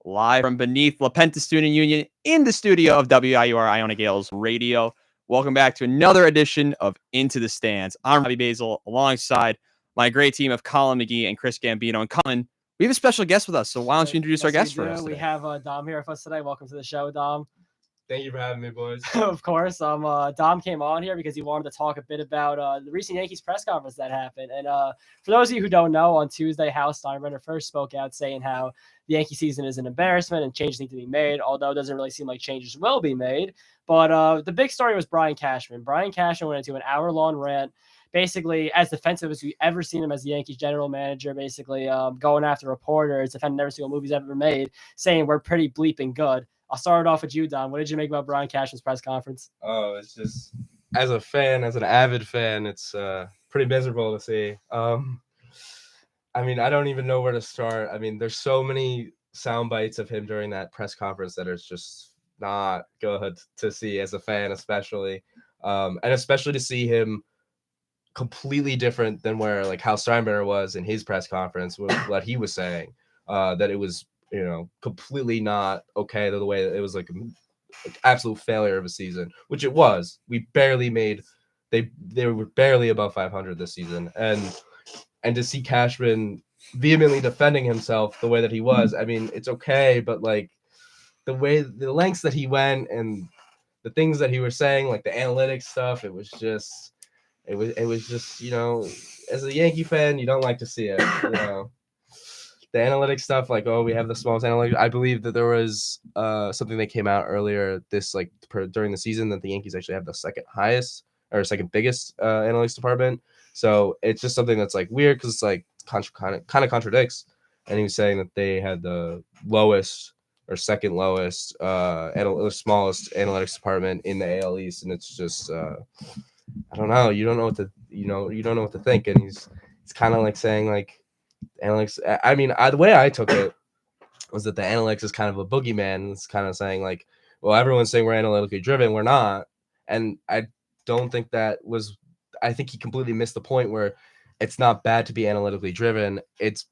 live from beneath La Penta Student Union in the studio of WIUR Iona Gales Radio. Welcome back to another edition of Into the Stands. I'm Robbie Basil alongside my great team of Colin McGee and Chris Gambino. And Colin, we have a special guest with us, so why don't you introduce our guest for us today? We have Dom here with us today. Welcome to the show, Dom. Thank you for having me, boys. Of course. Dom came on here because he wanted to talk a bit about the recent Yankees press conference that happened. And for those of you who don't know, on Tuesday, Hal Steinbrenner first spoke out saying how the Yankee season is an embarrassment and changes need to be made, although it doesn't really seem like changes will be made. But the big story was Brian Cashman. Brian Cashman went into an hour-long rant, basically as defensive as we've ever seen him as the Yankees general manager, basically going after reporters, defending every single movie he's ever made, saying we're pretty bleeping good. I'll start it off with you, Don. What did you make about Brian Cashman's press conference? Oh, it's just, as a fan, as an avid fan, it's pretty miserable to see. I mean, I don't even know where to start. I mean, there's so many sound bites of him during that press conference that is just not good to see as a fan, especially. And especially to see him completely different than where like Hal Steinbrenner was in his press conference, with what he was saying, that it was, completely not okay the way that it was like an absolute failure of a season, which it was. We barely made, they were barely above 500 this season. And to see Cashman vehemently defending himself the way that he was, I mean, it's okay, but like the lengths that he went and the things that he was saying, like the analytics stuff, it was just, as a Yankee fan, you don't like to see it, The analytics stuff, like, oh, we have the smallest analytics. I believe that there was something that came out earlier during the season that the Yankees actually have the second highest or second biggest analytics department. So it's just something that's like weird because it's like kind of contradicts. And he was saying that they had the lowest or second lowest, smallest analytics department in the AL East, and it's just I don't know. You don't know what to think, and it's kind of like saying like. Analytics. I mean, the way I took it was that the analytics is kind of a boogeyman. It's kind of saying like, well, everyone's saying we're analytically driven, we're not, and I don't think that was. I think he completely missed the point where it's not bad to be analytically driven. It's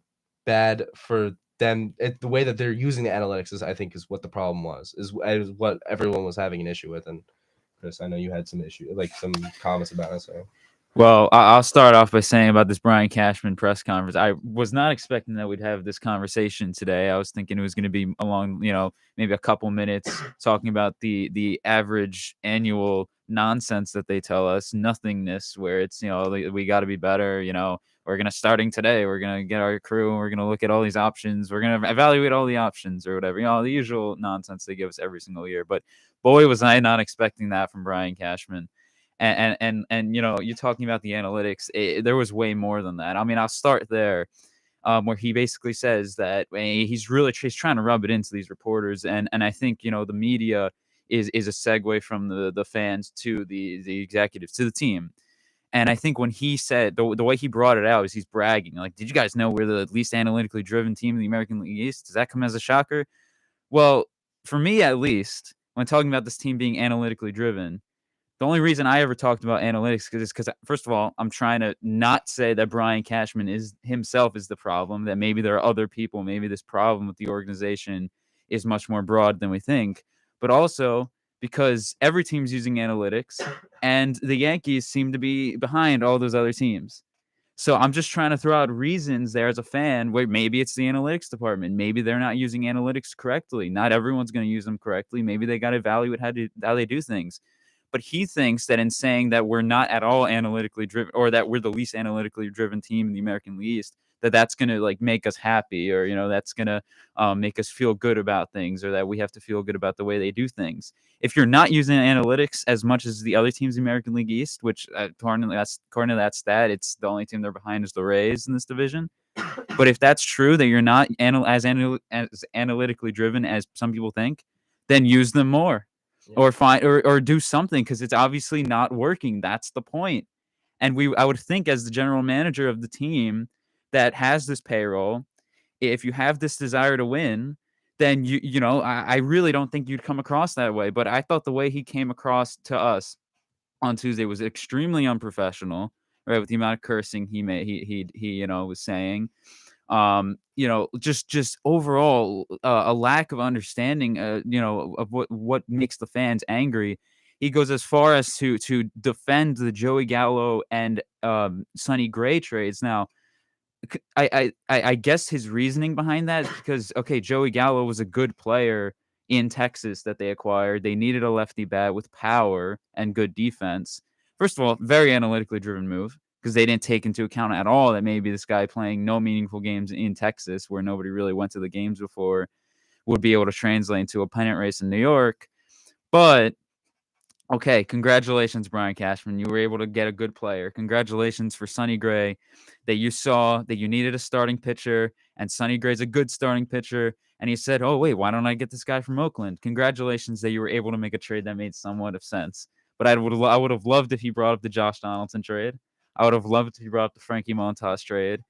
bad for them. The way that they're using the analytics is what the problem was. Is what everyone was having an issue with. And Chris, I know you had some comments about it. So. Well, I'll start off by saying about this Brian Cashman press conference. I was not expecting that we'd have this conversation today. I was thinking it was going to be along, maybe a couple minutes talking about the average annual nonsense that they tell us, nothingness, where it's, we got to be better, we're going to starting today. We're going to get our crew and we're going to look at all these options. We're going to evaluate all the options or whatever, the usual nonsense they give us every single year. But boy, was I not expecting that from Brian Cashman. And you're talking about the analytics. There was way more than that. I mean, I'll start there, where he basically says that he's trying to rub it into these reporters, and I think the media is a segue from the fans to the executives to the team. And I think when he said the way he brought it out is he's bragging like, did you guys know we're the least analytically driven team in the American League East? Does that come as a shocker? Well, for me at least, when talking about this team being analytically driven. The only reason I ever talked about analytics is because, first of all, I'm trying to not say that Brian Cashman himself is the problem, that maybe there are other people, maybe this problem with the organization is much more broad than we think, but also because every team's using analytics and the Yankees seem to be behind all those other teams. So I'm just trying to throw out reasons there as a fan where maybe it's the analytics department. Maybe they're not using analytics correctly. Not everyone's going to use them correctly. Maybe they got to evaluate how they do things. But he thinks that in saying that we're not at all analytically driven, or that we're the least analytically driven team in the American League East, that's going to like make us happy, or that's going to make us feel good about things, or that we have to feel good about the way they do things. If you're not using analytics as much as the other teams in the American League East, which according to that stat, it's the only team they're behind is the Rays in this division. But if that's true, that you're not as analytically driven as some people think, then use them more. Or find or do something, because it's obviously not working. That's the point. And I would think, as the general manager of the team that has this payroll, if you have this desire to win, then I really don't think you'd come across that way. But I thought the way he came across to us on Tuesday was extremely unprofessional, right? With the amount of cursing he was saying. Just overall a lack of understanding, of what makes the fans angry. He goes as far as to defend the Joey Gallo and Sonny Gray trades. Now, I guess his reasoning behind that is because, okay, Joey Gallo was a good player in Texas that they acquired. They needed a lefty bat with power and good defense. First of all, very analytically driven move, because they didn't take into account at all that maybe this guy playing no meaningful games in Texas, where nobody really went to the games before, would be able to translate into a pennant race in New York. But okay, congratulations, Brian Cashman. You were able to get a good player. Congratulations for Sonny Gray, that you saw that you needed a starting pitcher, and Sonny Gray's a good starting pitcher. And he said, oh, wait, why don't I get this guy from Oakland? Congratulations that you were able to make a trade that made somewhat of sense. But I would have loved if he brought up the Josh Donaldson trade. I would have loved if he brought up the Frankie Montas trade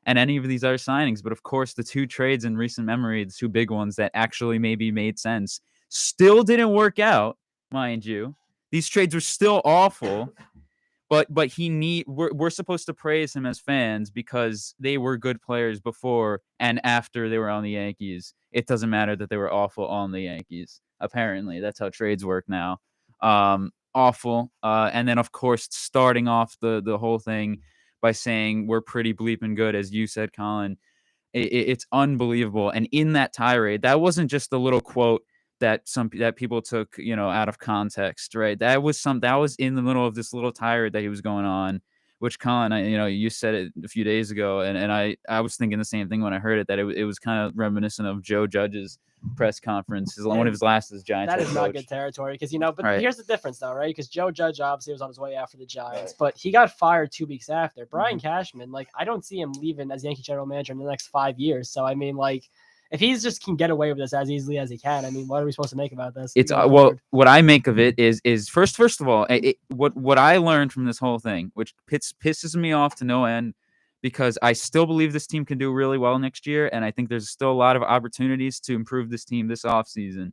and any of these other signings. But of course, the two trades in recent memory, the two big ones that actually maybe made sense, still didn't work out, mind you. These trades were still awful, but we're supposed to praise him as fans because they were good players before and after they were on the Yankees. It doesn't matter that they were awful on the Yankees. Apparently, that's how trades work now. Awful. And then, of course, starting off the whole thing by saying we're pretty bleeping good, as you said, Colin. It's unbelievable. And in that tirade, that wasn't just a little quote that people took, out of context, right? That was in the middle of this little tirade that he was going on, which, Colin, you said it a few days ago, and I was thinking the same thing when I heard it, that it was kind of reminiscent of Joe Judge's press conference, one of his last as Giants. That is not good territory, because but right. Here's the difference though, right? Because Joe Judge obviously was on his way out for the Giants, but he got fired 2 weeks after. Brian Cashman, I don't see him leaving as Yankee general manager in the next 5 years. So I mean, if he's just can get away with this as easily as he can, I mean, what are we supposed to make about this? It's what I make of it is first of all, what I learned from this whole thing, which pisses me off to no end, because I still believe this team can do really well next year, and I think there's still a lot of opportunities to improve this team this offseason.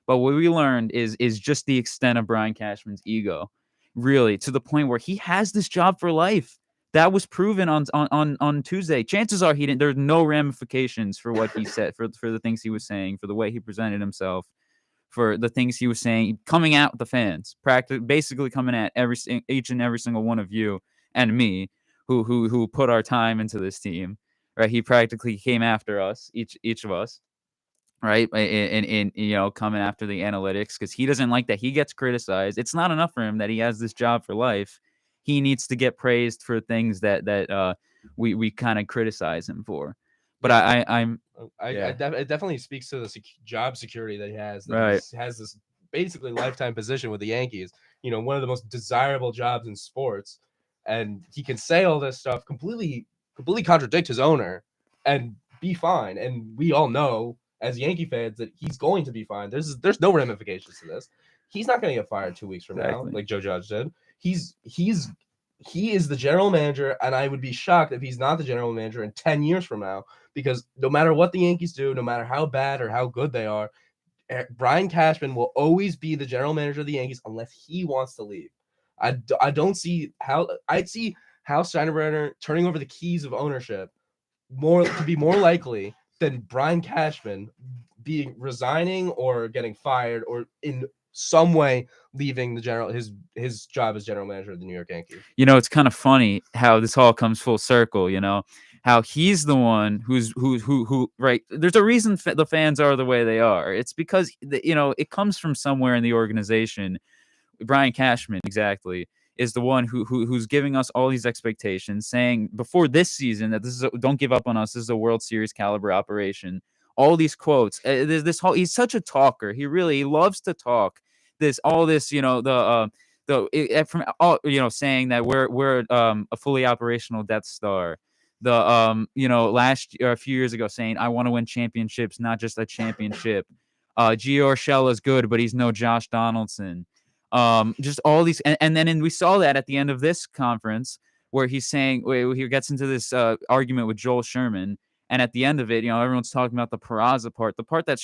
But what we learned is just the extent of Brian Cashman's ego, really, to the point where he has this job for life. That was proven on Tuesday. Chances are there's no ramifications for what he said, for the things he was saying, for the way he presented himself, for the things he was saying, coming at the fans, basically coming at each and every single one of you and me, who put our time into this team, right? He practically came after us, each of us, right? And coming after the analytics, because he doesn't like that he gets criticized. It's not enough for him that he has this job for life. He needs to get praised for things that we kind of criticize him for. But it definitely speaks to the job security that he has. Right. He has this basically lifetime position with the Yankees. One of the most desirable jobs in sports, and he can say all this stuff, completely contradict his owner, and be fine. And we all know as Yankee fans that he's going to be fine. There's no ramifications to this. He's not going to get fired 2 weeks from now, like Joe Judge did. He is the general manager, and I would be shocked if he's not the general manager in 10 years from now, because no matter what the Yankees do, no matter how bad or how good they are, Brian Cashman will always be the general manager of the Yankees unless he wants to leave. I don't see how I'd see Hal Steinbrenner turning over the keys of ownership to be more likely than Brian Cashman resigning or getting fired or in some way leaving his job as general manager of the New York Yankees. It's kind of funny how this all comes full circle, how he's the one who right. There's a reason the fans are the way they are. It's because it comes from somewhere in the organization. Brian Cashman exactly is the one who's giving us all these expectations, saying before this season that don't give up on us. This is a World Series caliber operation. All these quotes. He's such a talker. He loves to talk. Saying that we're a fully operational Death Star. Last year, a few years ago, saying I want to win championships, not just a championship. Gio Urshela is good, but he's no Josh Donaldson. Just all these, and then we saw that at the end of this conference where he's saying he gets into this argument with Joel Sherman. And at the end of it, everyone's talking about the Peraza part. The part that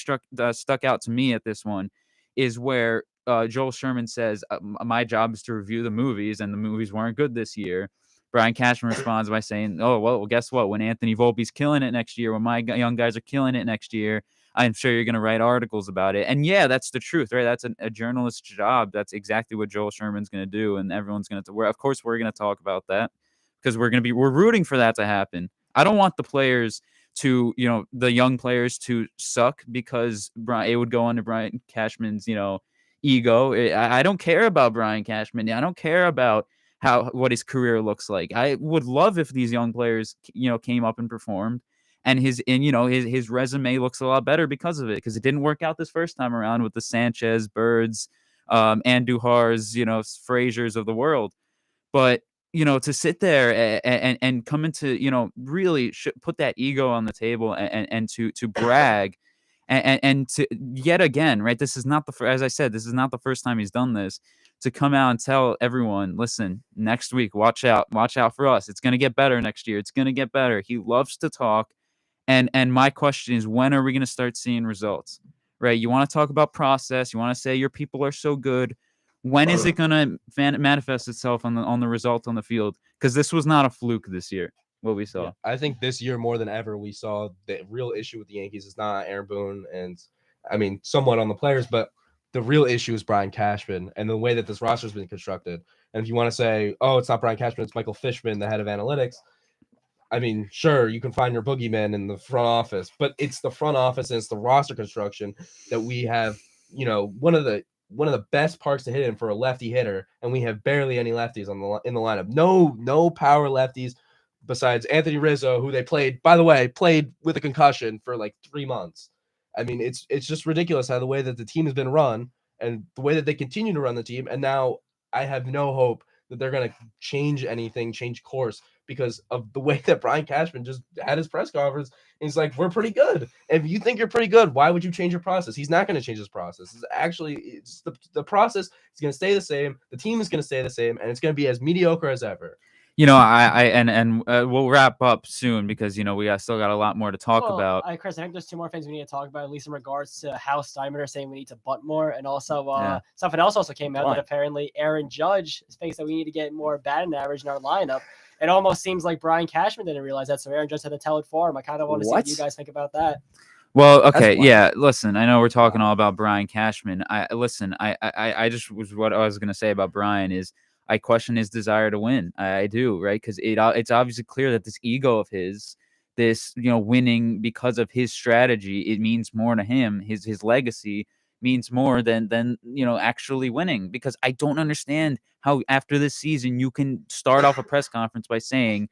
stuck out to me at this one is where Joel Sherman says, my job is to review the movies, and the movies weren't good this year. Brian Cashman responds by saying, "Oh, well, guess what? When Anthony Volpe's killing it next year, when my young guys are killing it next year, I'm sure you're going to write articles about it." And yeah, that's the truth, right? That's a journalist's job. That's exactly what Joel Sherman's going to do, and everyone's going to. Of course, we're going to talk about that because we're rooting for that to happen. I don't want the players to, the young players to suck because it would go under Brian Cashman's, ego. I don't care about Brian Cashman. I don't care about what his career looks like. I would love if these young players, came up and performed, and his resume looks a lot better because of it, because it didn't work out this first time around with the Sanchez, Birds, Andujar's, Fraziers of the world. But to sit there and come into, really put that ego on the table and to brag and to yet again, right? This is not as I said, this is not the first time he's done this, to come out and tell everyone, listen, next week, watch out for us. It's going to get better next year. It's going to get better. He loves to talk. And my question is, when are we going to start seeing results, right? You want to talk about process. You want to say your people are so good. When is it going to manifest itself on the result on the field? Because this was not a fluke this year, what we saw. Yeah, I think this year more than ever, we saw the real issue with the Yankees is not Aaron Boone and, I mean, somewhat on the players, but the real issue is Brian Cashman and the way that this roster has been constructed. And if you want to say, oh, it's not Brian Cashman, it's Michael Fishman, the head of analytics, I mean, sure, you can find your boogeyman in the front office, but it's the front office and it's the roster construction that we have, one of the best parks to hit in for a lefty hitter, and we have barely any lefties in the lineup. No power lefties besides Anthony Rizzo, who they played with a concussion for like 3 months. I mean, it's just ridiculous how the way that the team has been run and the way that they continue to run the team. And now I have no hope that they're going to change course because of the way that Brian Cashman just had his press conference. He's like, we're pretty good. If you think you're pretty good, why would you change your process? He's not going to change his process. It's the process is going to stay the same. The team is going to stay the same, and it's going to be as mediocre as ever. We'll wrap up soon because we still got a lot more to talk about. Chris, I think there's 2 more things we need to talk about, at least in regards to how Steinbrenner saying we need to bunt more, and also something else also came out that apparently Aaron Judge thinks that we need to get more batting average in our lineup. It almost seems like Brian Cashman didn't realize that, so Aaron Judge had to tell it for him. I kind of want to see what you guys think about that. Well, okay, yeah. Listen, I know we're talking all about Brian Cashman. I just was what I was going to say about Brian is, I question his desire to win. I do, right? Because it's obviously clear that this ego of his, this winning because of his strategy, it means more to him. His legacy means more than actually winning. Because I don't understand how after this season you can start off a press conference by saying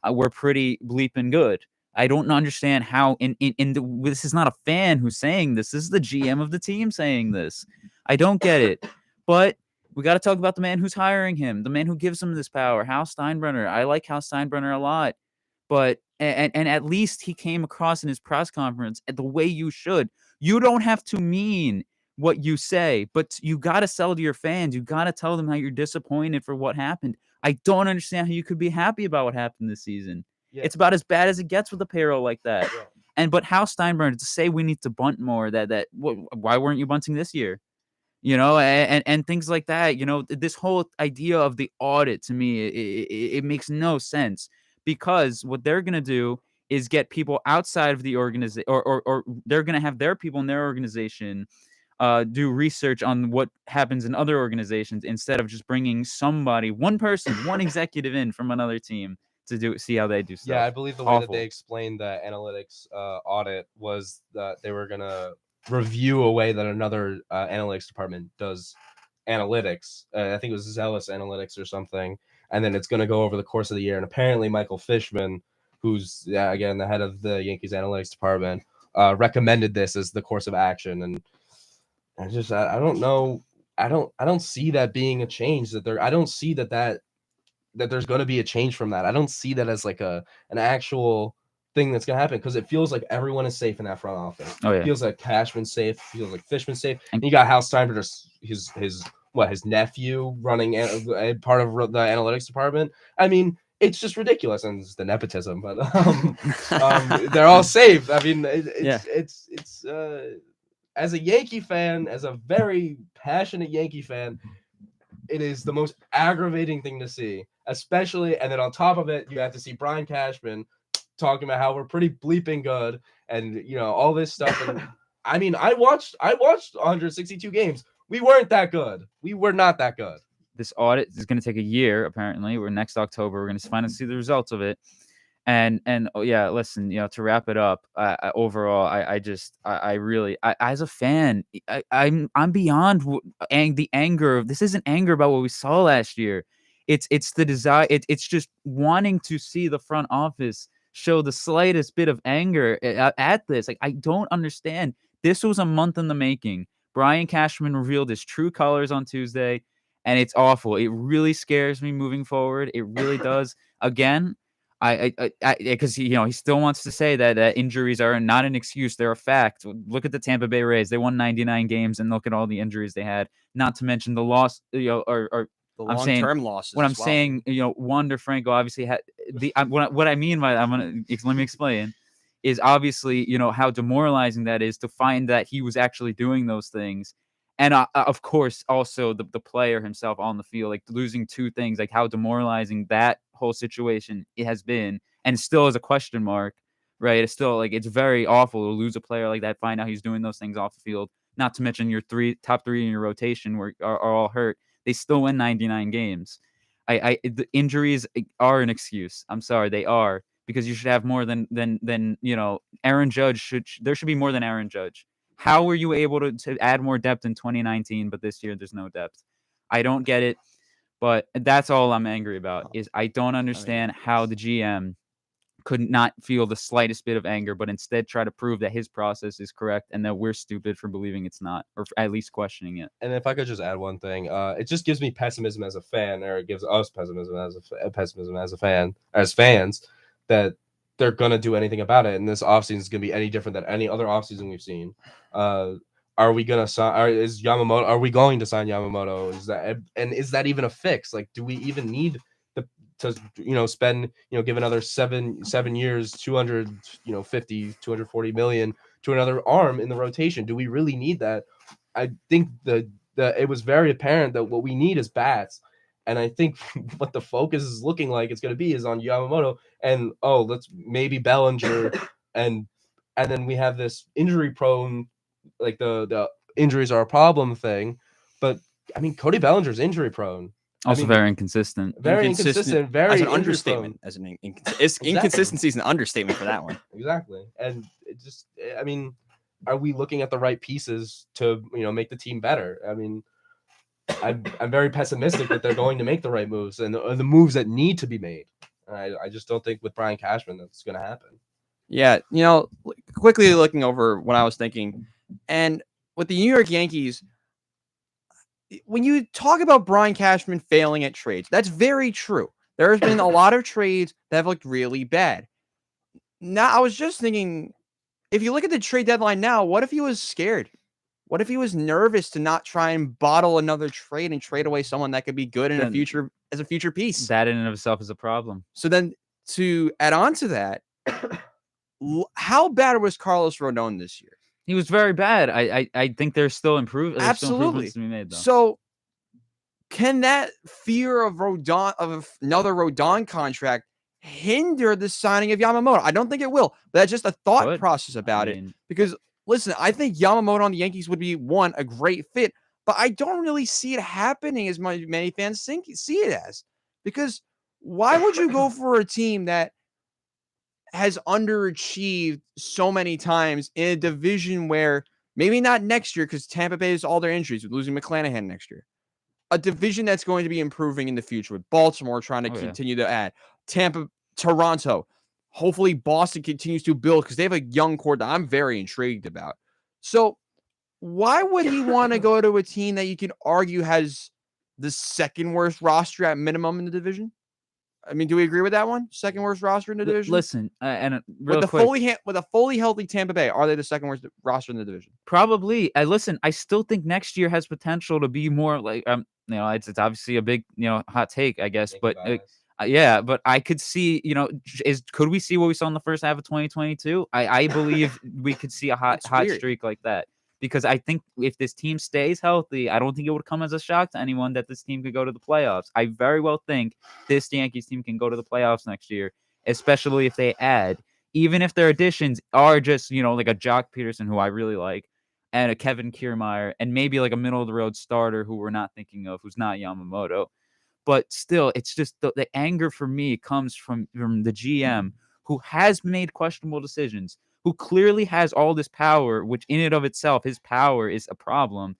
we're pretty bleeping good. I don't understand how. This is not a fan who's saying this. This is the GM of the team saying this. I don't get it, but. We got to talk about the man who's hiring him, the man who gives him this power, Hal Steinbrenner. I like Hal Steinbrenner a lot, but and at least he came across in his press conference the way you should. You don't have to mean what you say, but you got to sell to your fans. You got to tell them how you're disappointed for what happened. I don't understand how you could be happy about what happened this season. Yeah. It's about as bad as it gets with a payroll like that. Yeah. But Hal Steinbrenner, to say we need to bunt more, why weren't you bunting this year? And things like that, this whole idea of the audit, to me, it makes no sense, because what they're going to do is get people outside of the organization, or they're going to have their people in their organization do research on what happens in other organizations, instead of just bringing one person, one executive in from another team to see how they do stuff. Yeah, I believe the way that they explained the analytics audit was that they were going to review a way that another analytics department does analytics. I think it was Zealous Analytics or something. And then it's going to go over the course of the year. And apparently Michael Fishman, who's, again, the head of the Yankees analytics department, recommended this as the course of action. And I don't know. I don't see that being a change. I don't see that there's going to be a change from that. I don't see that as like an actual thing that's gonna happen, because it feels like everyone is safe in that front office. Oh, yeah. It feels like Cashman's safe. Feels like Fishman's safe. And you got Hal Steinbrenner, his nephew running part of the analytics department. I mean, it's just ridiculous, and it's the nepotism. But they're all safe. I mean, it's as a Yankee fan, as a very passionate Yankee fan, it is the most aggravating thing to see. especially, and then on top of it, you have to see Brian Cashman talking about how we're pretty bleeping good, and all this stuff. And I mean, I watched 162 games. We weren't that good. We were not that good. This audit is going to take a year. Apparently, we're next October. We're going to finally see the results of it. And oh, yeah, listen, to wrap it up, overall, I really, as a fan, I'm beyond the anger. This isn't anger about what we saw last year. It's the desire. It's just wanting to see the front office show the slightest bit of anger at this. Like, I don't understand. This was a month in the making. Brian Cashman revealed his true colors on Tuesday, and it's awful. It really scares me moving forward. It really does. Again, because he still wants to say that injuries are not an excuse; they're a fact. Look at the Tampa Bay Rays; they won 99 games, and look at all the injuries they had. Not to mention the loss, or the long-term losses. What I'm saying, Wander Franco obviously had what I mean by let me explain. Is obviously, how demoralizing that is to find that he was actually doing those things. And of course, also the player himself on the field, like losing two things, like how demoralizing that whole situation it has been, and still is a question mark, right? It's still it's very awful to lose a player like that, find out he's doing those things off the field. Not to mention your top three in your rotation are all hurt. They still win 99 games. The injuries are an excuse. I'm sorry, they are. Because you should have more than Aaron Judge there should be more than Aaron Judge. How were you able to add more depth in 2019, but this year there's no depth? I don't get it, but that's all I'm angry about. Is I don't understand how the GM could not feel the slightest bit of anger, but instead try to prove that his process is correct and that we're stupid for believing it's not, or at least questioning it. And if I could just add one thing, it just gives me pessimism as a fan, or it gives us pessimism as fans, that they're going to do anything about it. And this offseason is going to be any different than any other offseason we've seen. Are we going to sign? Are we going to sign Yamamoto? Is that even a fix? Like, do we even need to spend, give another seven years, 240 million to another arm in the rotation? Do we really need that? I think it was very apparent that what we need is bats. And I think what the focus is looking like it's going to be is on Yamamoto, and let's maybe Bellinger, and then we have this injury prone, like the injuries are a problem thing. But I mean, Cody Bellinger's injury prone. Also very inconsistent. Very inconsistent. Very as an understatement. As an inconsistency is an understatement for that one. Exactly. And it just, I mean, are we looking at the right pieces to make the team better? I mean, I'm very pessimistic that they're going to make the right moves and the moves that need to be made. I just don't think with Brian Cashman that's going to happen. Yeah, quickly looking over what I was thinking, and with the New York Yankees, when you talk about Brian Cashman failing at trades, that's very true. There has been a lot of trades that have looked really bad. Now, I was just thinking, if you look at the trade deadline now, what if he was scared? What if he was nervous to not try and bottle another trade and trade away someone that could be good in the future as a future piece? That in and of itself is a problem. So then to add on to that, how bad was Carlos Rodon this year? He was very bad. I think there's still improvements. Absolutely. Still improvements to be made, though. So can that fear of another Rodon contract hinder the signing of Yamamoto? I don't think it will, but that's just a thought process about it. Because listen, I think Yamamoto on the Yankees would be a great fit, but I don't really see it happening as many fans see it as. Because why would you go for a team that has underachieved so many times in a division where maybe not next year, because Tampa Bay has all their injuries with losing McClanahan next year, a division that's going to be improving in the future with Baltimore trying to continue to add, Tampa, Toronto, hopefully Boston continues to build because they have a young core that I'm very intrigued about. So why would he want to go to a team that you can argue has the second worst roster at minimum in the division? I mean, do we agree with that one? Second worst roster in the division? Listen, and with a fully healthy Tampa Bay, are they the second worst roster in the division? Probably. Listen, I still think next year has potential to be more like it's obviously a big hot take, I guess, but yeah, but I could see could we see what we saw in the first half of 2022? I believe we could see a hot streak like that. because I think if this team stays healthy, I don't think it would come as a shock to anyone that this team could go to the playoffs. I very well think this Yankees team can go to the playoffs next year, especially if they add, even if their additions are just, like a Jock Peterson, who I really like, and a Kevin Kiermaier, and maybe like a middle of the road starter who we're not thinking of, who's not Yamamoto. But still, it's just the anger for me comes from the GM, who has made questionable decisions, who clearly has all this power, which in and of itself, his power is a problem,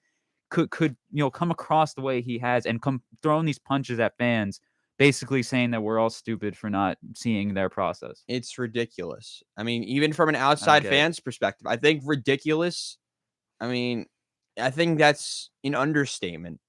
could come across the way he has and come throwing these punches at fans, basically saying that we're all stupid for not seeing their process. It's ridiculous. I mean, even from an outside fan's perspective, I think ridiculous. I mean, I think that's an understatement.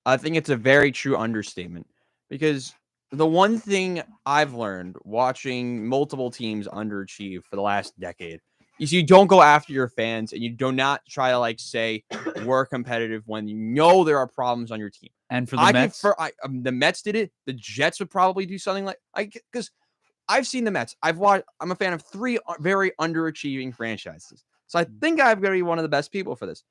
I think it's a very true understatement, because the one thing I've learned watching multiple teams underachieve for the last decade is you don't go after your fans, and you do not try to say we're competitive when you know there are problems on your team. And for the Mets, the Mets did it. The Jets would probably do something because I've seen the Mets. I'm a fan of 3 very underachieving franchises, so I think I've got to be one of the best people for this.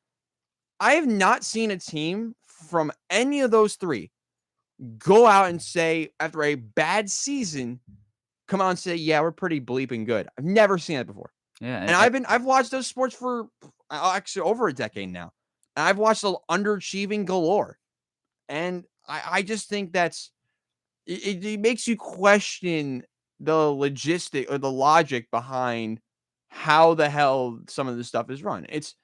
I have not seen a team from any of those 3 go out and say, after a bad season, come out and say, yeah, we're pretty bleeping good. I've never seen that before. Yeah. And I've watched those sports for actually over a decade now. And I've watched the underachieving galore. And I just think it makes you question the logistic or the logic behind how the hell some of this stuff is run. It's,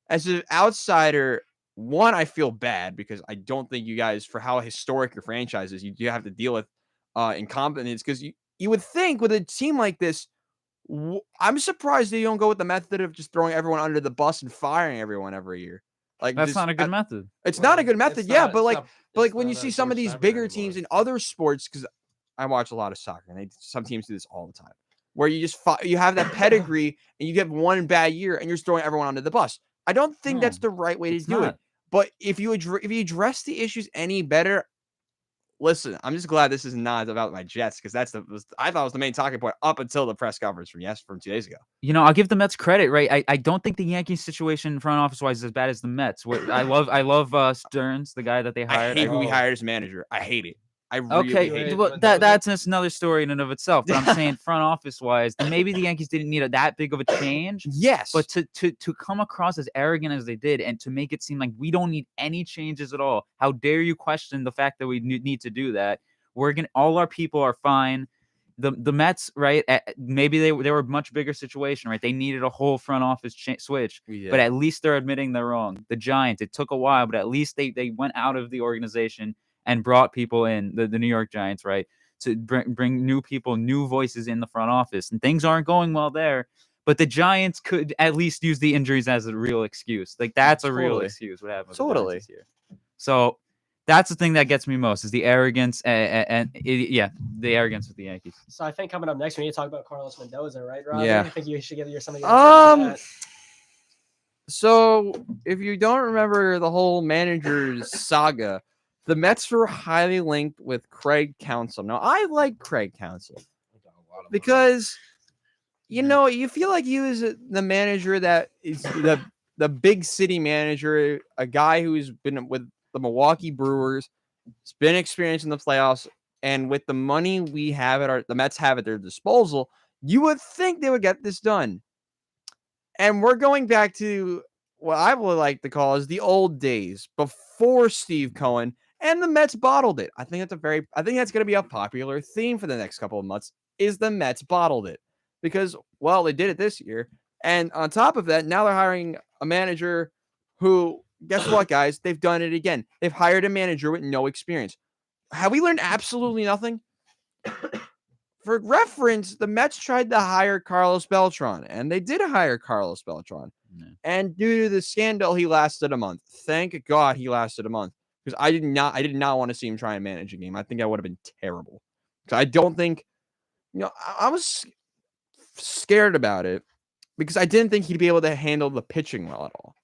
as an outsider, one, I feel bad because I don't think you guys, for how historic your franchise is, you have to deal with incompetence, because you would think with a team like this, I'm surprised they don't go with the method of just throwing everyone under the bus and firing everyone every year. That's not a good method. It's not a good method, but when you see some of these bigger teams in other sports, because I watch a lot of soccer, and some teams do this all the time, where you just you have that pedigree and you get one bad year and you're throwing everyone under the bus. I don't think that's the right way to do it. But if you address the issues any better, listen, I'm just glad this is not about my Jets, because I thought it was the main talking point up until the press conference from 2 days ago. I'll give the Mets credit, right? I don't think the Yankees situation front office wise is as bad as the Mets. I love Stearns, the guy that they hired. I hate who he hired as manager. I hate it. I really hate it. Well, that's another story in and of itself. But I'm saying front office wise, maybe the Yankees didn't need that big of a change. Yes, but to come across as arrogant as they did, and to make it seem like we don't need any changes at all. How dare you question the fact that we need to do that? All our people are fine. The Mets, right? Maybe they were a much bigger situation, right? They needed a whole front office switch, but at least they're admitting they're wrong. The Giants, it took a while, but at least they went out of the organization and brought people in, the New York Giants, right, to bring new people, new voices in the front office. And things aren't going well there, but the Giants could at least use the injuries as a real excuse. That's a real excuse, what happened with the Giants this year. So that's the thing that gets me most, is the arrogance the arrogance with the Yankees. So I think coming up next, we need to talk about Carlos Mendoza, right, Robbie? Yeah. I think you should give your something. So if you don't remember the whole manager's saga, the Mets were highly linked with Craig Counsell. Now, I like Craig Counsell because, you feel like he was the manager that is the big city manager, a guy who's been with the Milwaukee Brewers, has been experienced in the playoffs, and with the money the Mets have at their disposal, you would think they would get this done. And we're going back to what I would like to call is the old days before Steve Cohen. And the Mets bottled it. I think that's going to be a popular theme for the next couple of months, is the Mets bottled it. Because, well, they did it this year. And on top of that, now they're hiring a manager who, guess what, guys? They've done it again. They've hired a manager with no experience. Have we learned absolutely nothing? For reference, the Mets tried to hire Carlos Beltran, and they did hire Carlos Beltran. Yeah. And due to the scandal, he lasted a month. Thank God he lasted a month. Because I did not want to see him try and manage a game. I think that would have been terrible. So I don't think, I was scared about it because I didn't think he'd be able to handle the pitching well at all.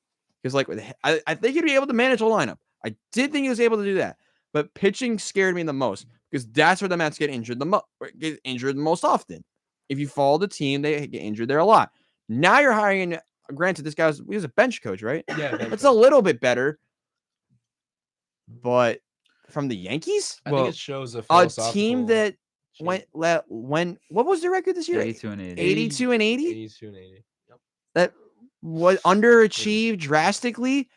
Because I think he'd be able to manage a lineup. I did think he was able to do that, but pitching scared me the most because that's where the Mets get injured the most often. If you follow the team, they get injured there a lot. Now you're hiring granted, he was a bench coach, right? Yeah, It's a little bit better. But from the Yankees, I think it shows a a philosophical team that change. when what was the record this year? 82 and 80. 82 and 80. 82 and 80. Yep. That was underachieved drastically,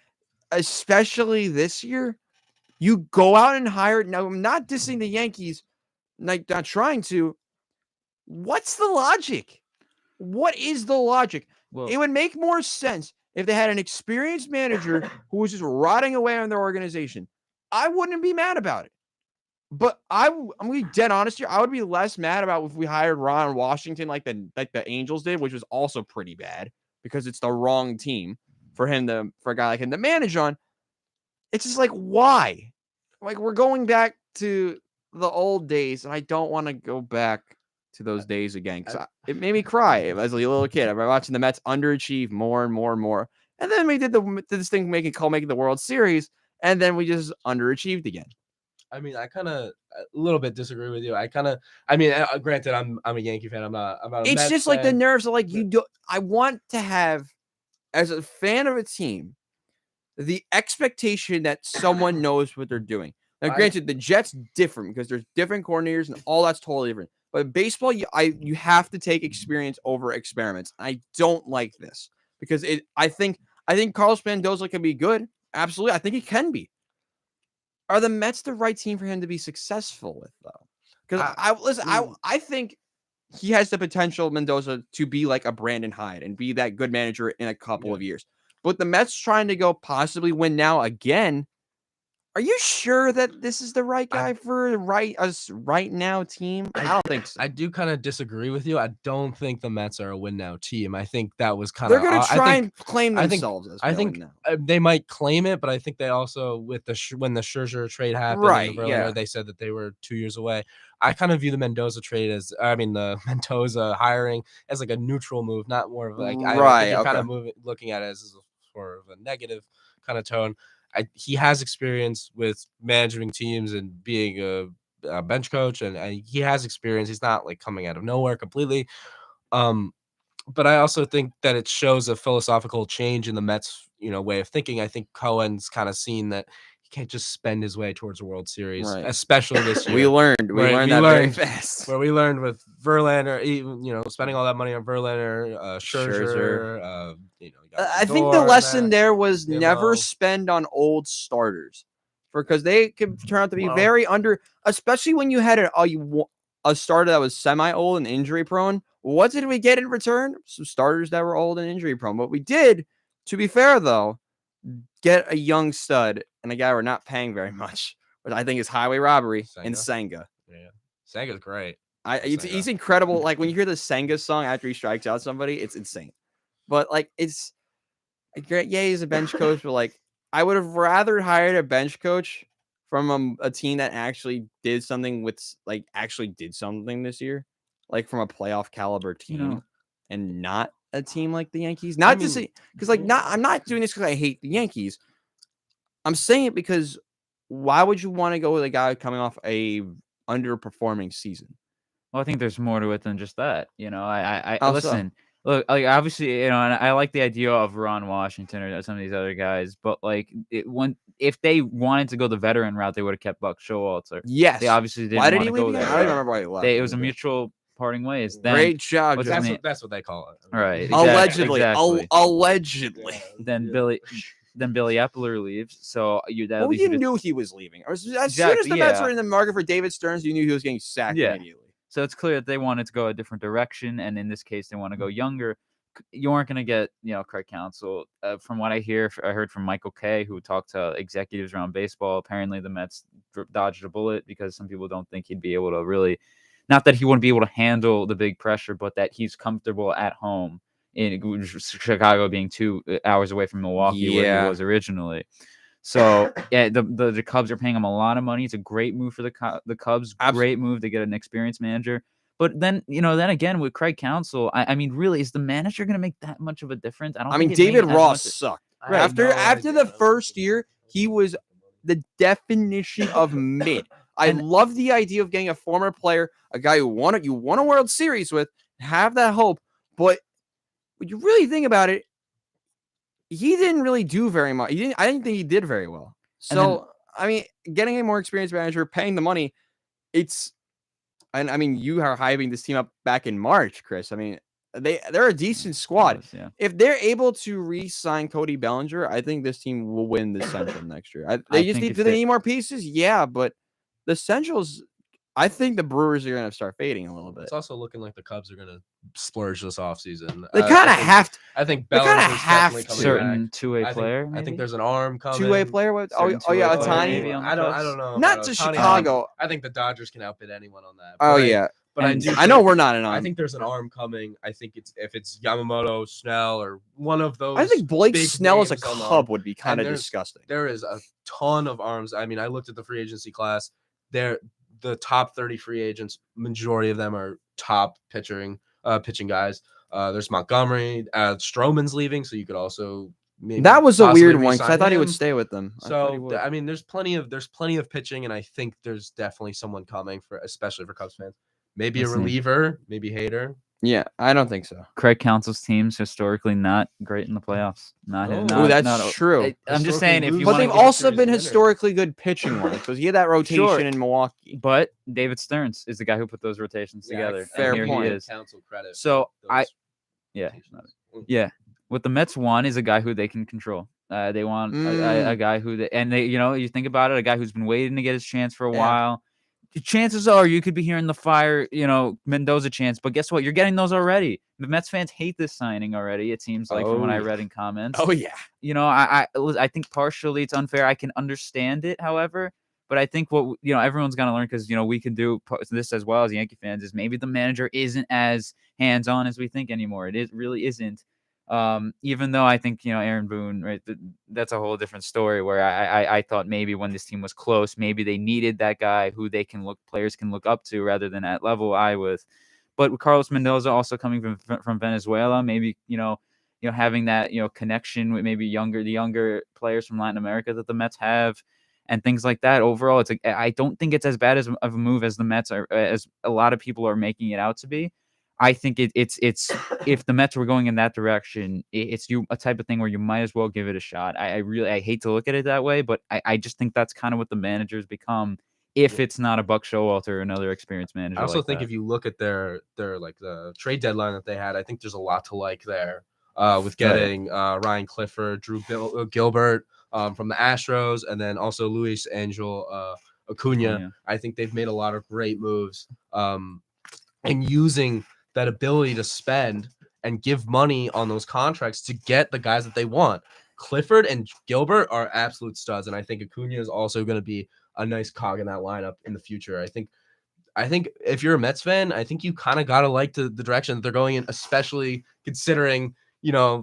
especially this year. You go out and hire. Now, I'm not dissing the Yankees, not trying to. What's the logic? What is the logic? Well, It would make more sense if they had an experienced manager who was just rotting away on their organization. I wouldn't be mad about it. But I'm gonna be dead honest here. I would be less mad about if we hired Ron Washington like the Angels did, which was also pretty bad because it's the wrong team for a guy like him to manage on. It's just like, why? Like, we're going back to the old days, and I don't want to go back to those days again because it made me cry as a little kid. I remember watching the Mets underachieve more and more and more, and then we did this thing making the World Series, and then we just underachieved again. I mean, I kind of a little bit disagree with you. Granted, I'm a Yankee fan. I'm not. It's Mets just like the fan. nerves of like you do. I want to have, as a fan of a team, the expectation that someone knows what they're doing. Now, granted, the Jets different because there's different coordinators and all that's totally different. But baseball, you have to take experience over experiments. I don't like this because I think Carlos Mendoza can be good. Absolutely, I think he can be. Are the Mets the right team for him to be successful with, though? Because I think he has the potential, Mendoza, to be like a Brandon Hyde and be that good manager in a couple of years. But the Mets trying to go possibly win now again. Are you sure that this is the right guy for the right now team? I don't think so. I do kind of disagree with you. I don't think the Mets are a win now team. I think that was kind of. They're going to try and claim themselves as think now. They might claim it, but I think they also when the Scherzer trade happened, right? They said that they were 2 years away. I kind of view the Mendoza trade the Mendoza hiring as like a neutral move, not more of like I think kind of looking at it as sort of a negative kind of tone. He has experience with managing teams and being a bench coach, and he has experience. He's not like coming out of nowhere completely. But I also think that it shows a philosophical change in the Mets, way of thinking. I think Cohen's kind of seen that he can't just spend his way towards a World Series, especially this year. We learned that very fast. Where we learned with Verlander, even spending all that money on Verlander, Scherzer. I think the lesson there was never spend on old starters, because they could turn out to be very under, especially when you had a starter that was semi-old and injury-prone. What did we get in return? Some starters that were old and injury-prone. But we did, to be fair, though, get a young stud and a guy we're not paying very much, which I think is highway robbery in Senga. Yeah, Senga's great. He's incredible. Like, when you hear the Senga song after he strikes out somebody, it's insane. But like, it's great. Yeah, he's a bench coach, but like, I would have rather hired a bench coach from a team that actually did something this year, like from a playoff caliber team, and not a team like the Yankees. Not to say, because I'm not doing this because I hate the Yankees. I'm saying it because why would you want to go with a guy coming off a underperforming season? Well, I think there's more to it than just that. I listen. Look, like, obviously, and I like the idea of Ron Washington or some of these other guys, but like, if they wanted to go the veteran route, they would have kept Buck Showalter. Yes, they obviously didn't. Why did he leave? I don't remember why he left. It was a mutual parting ways. Then, great job. That's what they call it. Right. Allegedly. Exactly. Allegedly. Then Billy Epler leaves. So you knew he was leaving. As soon as the Mets were in the market for David Stearns, you knew he was getting sacked immediately. So it's clear that they wanted to go a different direction, and in this case, they want to go younger. You aren't going to get, Craig Counsell. From what I heard from Michael Kay, who talked to executives around baseball. Apparently, the Mets dodged a bullet because some people don't think he'd be able to really, not that he wouldn't be able to handle the big pressure, but that he's comfortable at home in Chicago, being 2 hours away from Milwaukee, where he was originally. So the Cubs are paying him a lot of money. It's a great move for the Cubs. Absolutely. Great move to get an experienced manager. But then, then again with Craig Counsell, I mean, really, is the manager going to make that much of a difference? I mean, David Ross sucked. Right. After the first year, he was the definition of mid. I love the idea of getting a former player, a guy who won a World Series with, have that hope. But when you really think about it, he didn't really do very much. I didn't think he did very well. So I mean, getting a more experienced manager, paying the money, and I mean, you are hyping this team up back in March, Chris. I mean, they're a decent squad. Yeah. If they're able to re-sign Cody Bellinger, I think this team will win the Central next year. They need more pieces? Yeah, but the Central's, I think the Brewers are going to start fading a little bit. It's also looking like the Cubs are going to splurge this offseason. They kind of have to. I think They kinda Bellinger's have definitely to. coming Certain back. two-way player. I think there's an arm coming. Two-way player? With, Certain yeah, two-way player maybe Otani. on the I Cubs. don't know. Not about to Ohtani. Chicago. I think the Dodgers can outbid anyone on that. Oh, yeah. But I know we're not an arm. I think there's an arm coming. I think if it's Yamamoto, Snell, or one of those. I think Blake big Snell as a names on the Cub arm. would be kind of And disgusting. There is a ton of arms. I mean, I looked at the free agency class. The top 30 free agents, majority of them are top pitching guys. There's Montgomery. Stroman's leaving, so you could also maybe that was a possibly weird one because I re-sign thought he him. would stay with them. So I mean, there's plenty of pitching, and I think there's definitely someone coming especially for Cubs fans. Maybe a reliever, maybe Hader. Yeah, I don't think so. Craig Counsell's teams historically not great in the playoffs. That's true. I'm just saying, if you but want they've to get also been historically good pitching wise because he had that rotation Sure. in Milwaukee. But David Stearns is the guy who put those rotations together. fair and here point. he is. Counsell credit. So for yeah, those yeah. What the Mets want is a guy who they can control. They want a guy who you think about it, a guy who's been waiting to get his chance for a while. The chances are you could be hearing the fire, Mendoza chance, but guess what? You're getting those already. The Mets fans hate this signing already. It seems like from what I read in comments. Oh yeah. I think partially it's unfair. I can understand it, however, but I think what everyone's gonna learn because we can do this as well as Yankee fans is maybe the manager isn't as hands on as we think anymore. It really isn't. Even though I think Aaron Boone, right? That's a whole different story. Where I thought maybe when this team was close, maybe they needed that guy who players can look up to rather than at level with. But with Carlos Mendoza also coming from Venezuela, maybe having that connection with maybe the younger players from Latin America that the Mets have. And things like that. Overall, I don't think it's as bad of a move as the Mets are, as a lot of people are making it out to be. I think it's if the Mets were going in that direction, it's a type of thing where you might as well give it a shot. I hate to look at it that way, but I just think that's kind of what the managers become if it's not a Buck Showalter or another experienced manager. I also think if you look at their like the trade deadline that they had, I think there's a lot to like there with getting Ryan Clifford, Drew Gilbert from the Astros, and then also Luis Angel Acuna. I think they've made a lot of great moves and using that ability to spend and give money on those contracts to get the guys that they want. Clifford and Gilbert are absolute studs, and I think Acuna is also going to be a nice cog in that lineup in the future. I think if you're a Mets fan, I think you kind of got to like the direction that they're going in, especially considering, the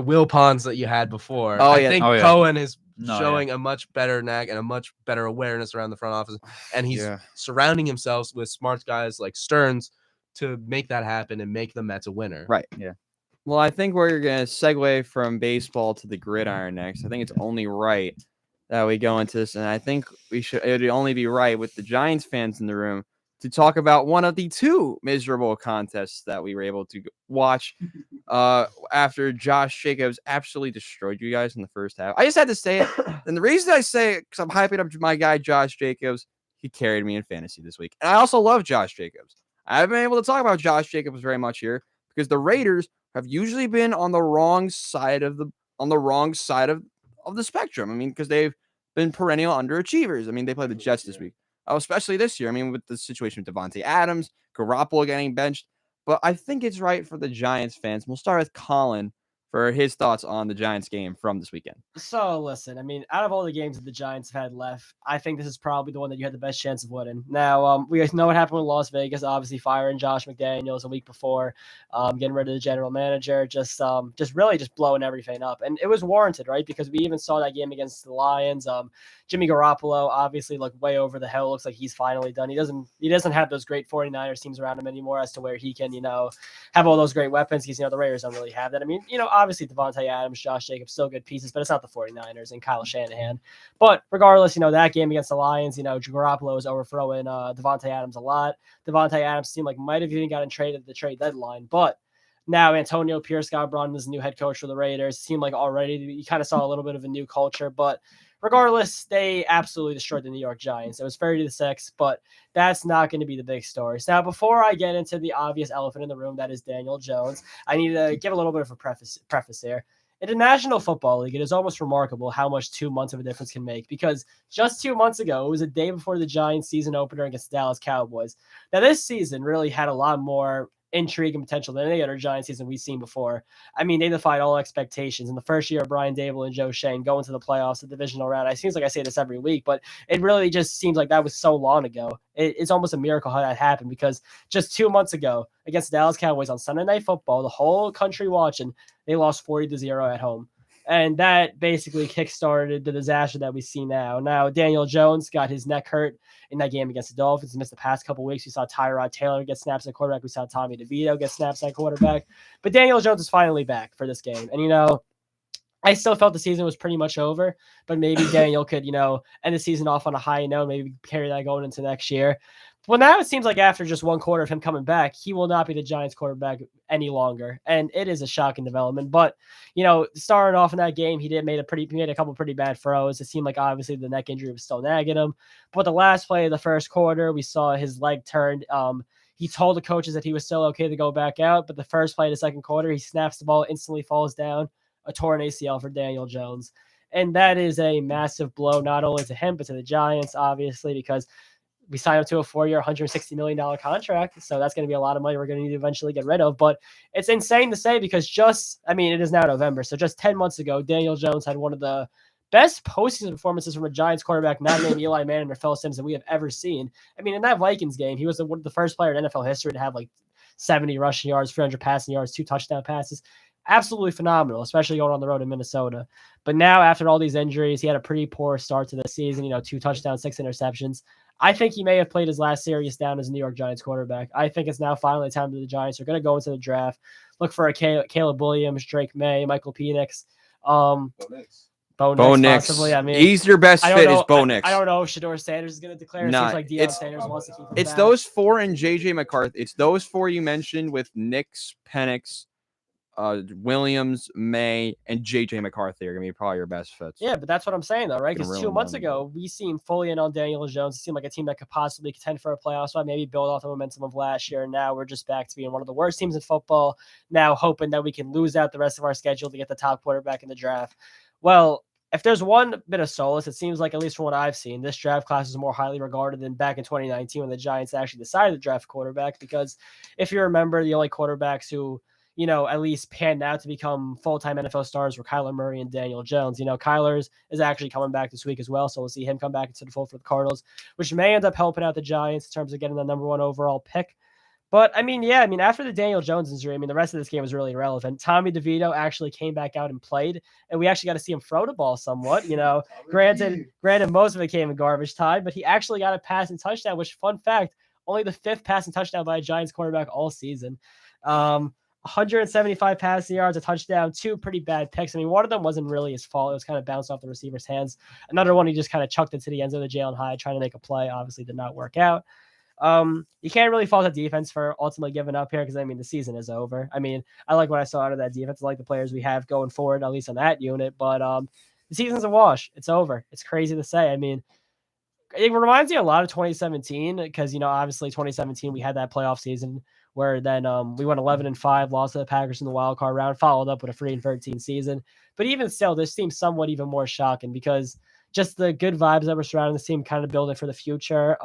Will Ponds that you had before. I think Cohen is showing a much better knack and a much better awareness around the front office, and he's surrounding himself with smart guys like Stearns to make that happen and make the Mets a winner. Right. Yeah. Well, I think we're going to segue from baseball to the gridiron next. I think it's only right that we go into this, and I think it would only be right with the Giants fans in the room to talk about one of the two miserable contests that we were able to watch after Josh Jacobs absolutely destroyed you guys in the first half. I just had to say it. And the reason I say it, because I'm hyping up my guy, Josh Jacobs, he carried me in fantasy this week. And I also love Josh Jacobs. I haven't been able to talk about Josh Jacobs very much here because the Raiders have usually been on the wrong side of the spectrum. I mean, because they've been perennial underachievers. I mean, they played the Jets this week. Especially this year. I mean, with the situation with Devontae Adams, Garoppolo getting benched. But I think it's right for the Giants fans. We'll start with Colin for his thoughts on the Giants game from this weekend. So, listen, I mean, out of all the games that the Giants have had left, I think this is probably the one that you had the best chance of winning. Now, we guys know what happened with Las Vegas, obviously firing Josh McDaniels a week before, getting rid of the general manager, just really blowing everything up. And it was warranted, right? Because we even saw that game against the Lions. Jimmy Garoppolo, obviously, way over the hill. Looks like he's finally done. He doesn't have those great 49ers teams around him anymore as to where he can, have all those great weapons. Because, the Raiders don't really have that. I mean, obviously Devontae Adams, Josh Jacobs, still good pieces, but it's not the 49ers and Kyle Shanahan. But regardless, that game against the Lions, Garoppolo was overthrowing Devontae Adams a lot. Devontae Adams seemed like might have even gotten traded at the trade deadline, but Now Antonio Pierce got brought in as a new head coach for the Raiders. It seemed like already you kind of saw a little bit of a new culture, but regardless, they absolutely destroyed the New York Giants. It was 30-6, but that's not going to be the big story. So now, before I get into the obvious elephant in the room, that is Daniel Jones, I need to give a little bit of a preface here. In the National Football League, it is almost remarkable how much 2 months of a difference can make, because just 2 months ago, it was a day before the Giants season opener against the Dallas Cowboys. Now, this season really had a lot more intrigue and potential than any other Giants season we've seen before. I mean, they defied all expectations. In the first year of Brian Dable and Joe Shane going to the playoffs, the divisional round, it seems like I say this every week, but it really just seems like that was so long ago. It's almost a miracle how that happened, because just 2 months ago against the Dallas Cowboys on Sunday Night Football, the whole country watching, they lost 40-0 at home. And that basically kickstarted the disaster that we see now. Now, Daniel Jones got his neck hurt in that game against the Dolphins. He missed the past couple weeks. We saw Tyrod Taylor get snaps at quarterback. We saw Tommy DeVito get snaps at quarterback. But Daniel Jones is finally back for this game. And, I still felt the season was pretty much over, but maybe Daniel could, end the season off on a high note, maybe carry that going into next year. Well, now it seems like after just one quarter of him coming back, he will not be the Giants quarterback any longer. And it is a shocking development. But, starting off in that game, he made a couple pretty bad throws. It seemed like obviously the neck injury was still nagging him. But the last play of the first quarter, we saw his leg turned. He told the coaches that he was still okay to go back out. But the first play of the second quarter, he snaps the ball, instantly falls down. A torn ACL for Daniel Jones. And that is a massive blow, not only to him, but to the Giants, obviously, because we signed up to a 4-year, $160 million contract. So that's going to be a lot of money we're going to need to eventually get rid of. But it's insane to say, because it is now November. So just 10 months ago, Daniel Jones had one of the best postseason performances from a Giants quarterback, not named Eli Manning or Phil Simms, that we have ever seen. I mean, in that Vikings game, he was the first player in NFL history to have like 70 rushing yards, 300 passing yards, 2 touchdown passes. Absolutely phenomenal, especially going on the road in Minnesota. But now, after all these injuries, he had a pretty poor start to the season, 2 touchdowns, 6 interceptions. I think he may have played his last serious down as a New York Giants quarterback. I think it's now finally time that the Giants are going to go into the draft, look for a Caleb Williams, Drake May, Michael Penix, Bo Nix, possibly. I mean, he's your best fit is Bo Nix. I don't know if Shador Sanders is going to declare. It seems like Deion Sanders wants to keep him It's back. those 4 and J.J. McCarthy. It's those 4 you mentioned with Nix, Penix, Williams, May, and J.J. McCarthy are going to be probably your best fits. Yeah, but that's what I'm saying, though, right? Because 2 months ago, we seemed fully in on Daniel Jones. It seemed like a team that could possibly contend for a playoff spot, maybe build off the momentum of last year. And now we're just back to being one of the worst teams in football, now hoping that we can lose out the rest of our schedule to get the top quarterback in the draft. Well, if there's one bit of solace, it seems like, at least from what I've seen, this draft class is more highly regarded than back in 2019 when the Giants actually decided to draft quarterback. Because if you remember, the only quarterbacks who at least panned out to become full-time NFL stars were Kyler Murray and Daniel Jones. Kyler is actually coming back this week as well, so we'll see him come back into the fold for the Cardinals, which may end up helping out the Giants in terms of getting the number 1 overall pick. But, after the Daniel Jones injury, the rest of this game was really irrelevant. Tommy DeVito actually came back out and played, and we actually got to see him throw the ball somewhat. Granted, most of it came in garbage time, but he actually got a passing touchdown, which, fun fact, only the 5th passing touchdown by a Giants quarterback all season. 175 passing yards, a touchdown, 2 pretty bad picks. One of them wasn't really his fault. It was kind of bounced off the receiver's hands. Another one, he just kind of chucked into the end zone of Jalen Hyatt, trying to make a play. Obviously did not work out. You can't really fault the defense for ultimately giving up here, because the season is over. I like what I saw out of that defense. I like the players we have going forward, at least on that unit. But the season's a wash. It's over. It's crazy to say. It reminds me a lot of 2017, because obviously 2017 we had that playoff season where then we went 11-5, lost to the Packers in the wild card round, followed up with a 3-13 season. But even still, this seems somewhat even more shocking, because just the good vibes that were surrounding this team kind of building for the future.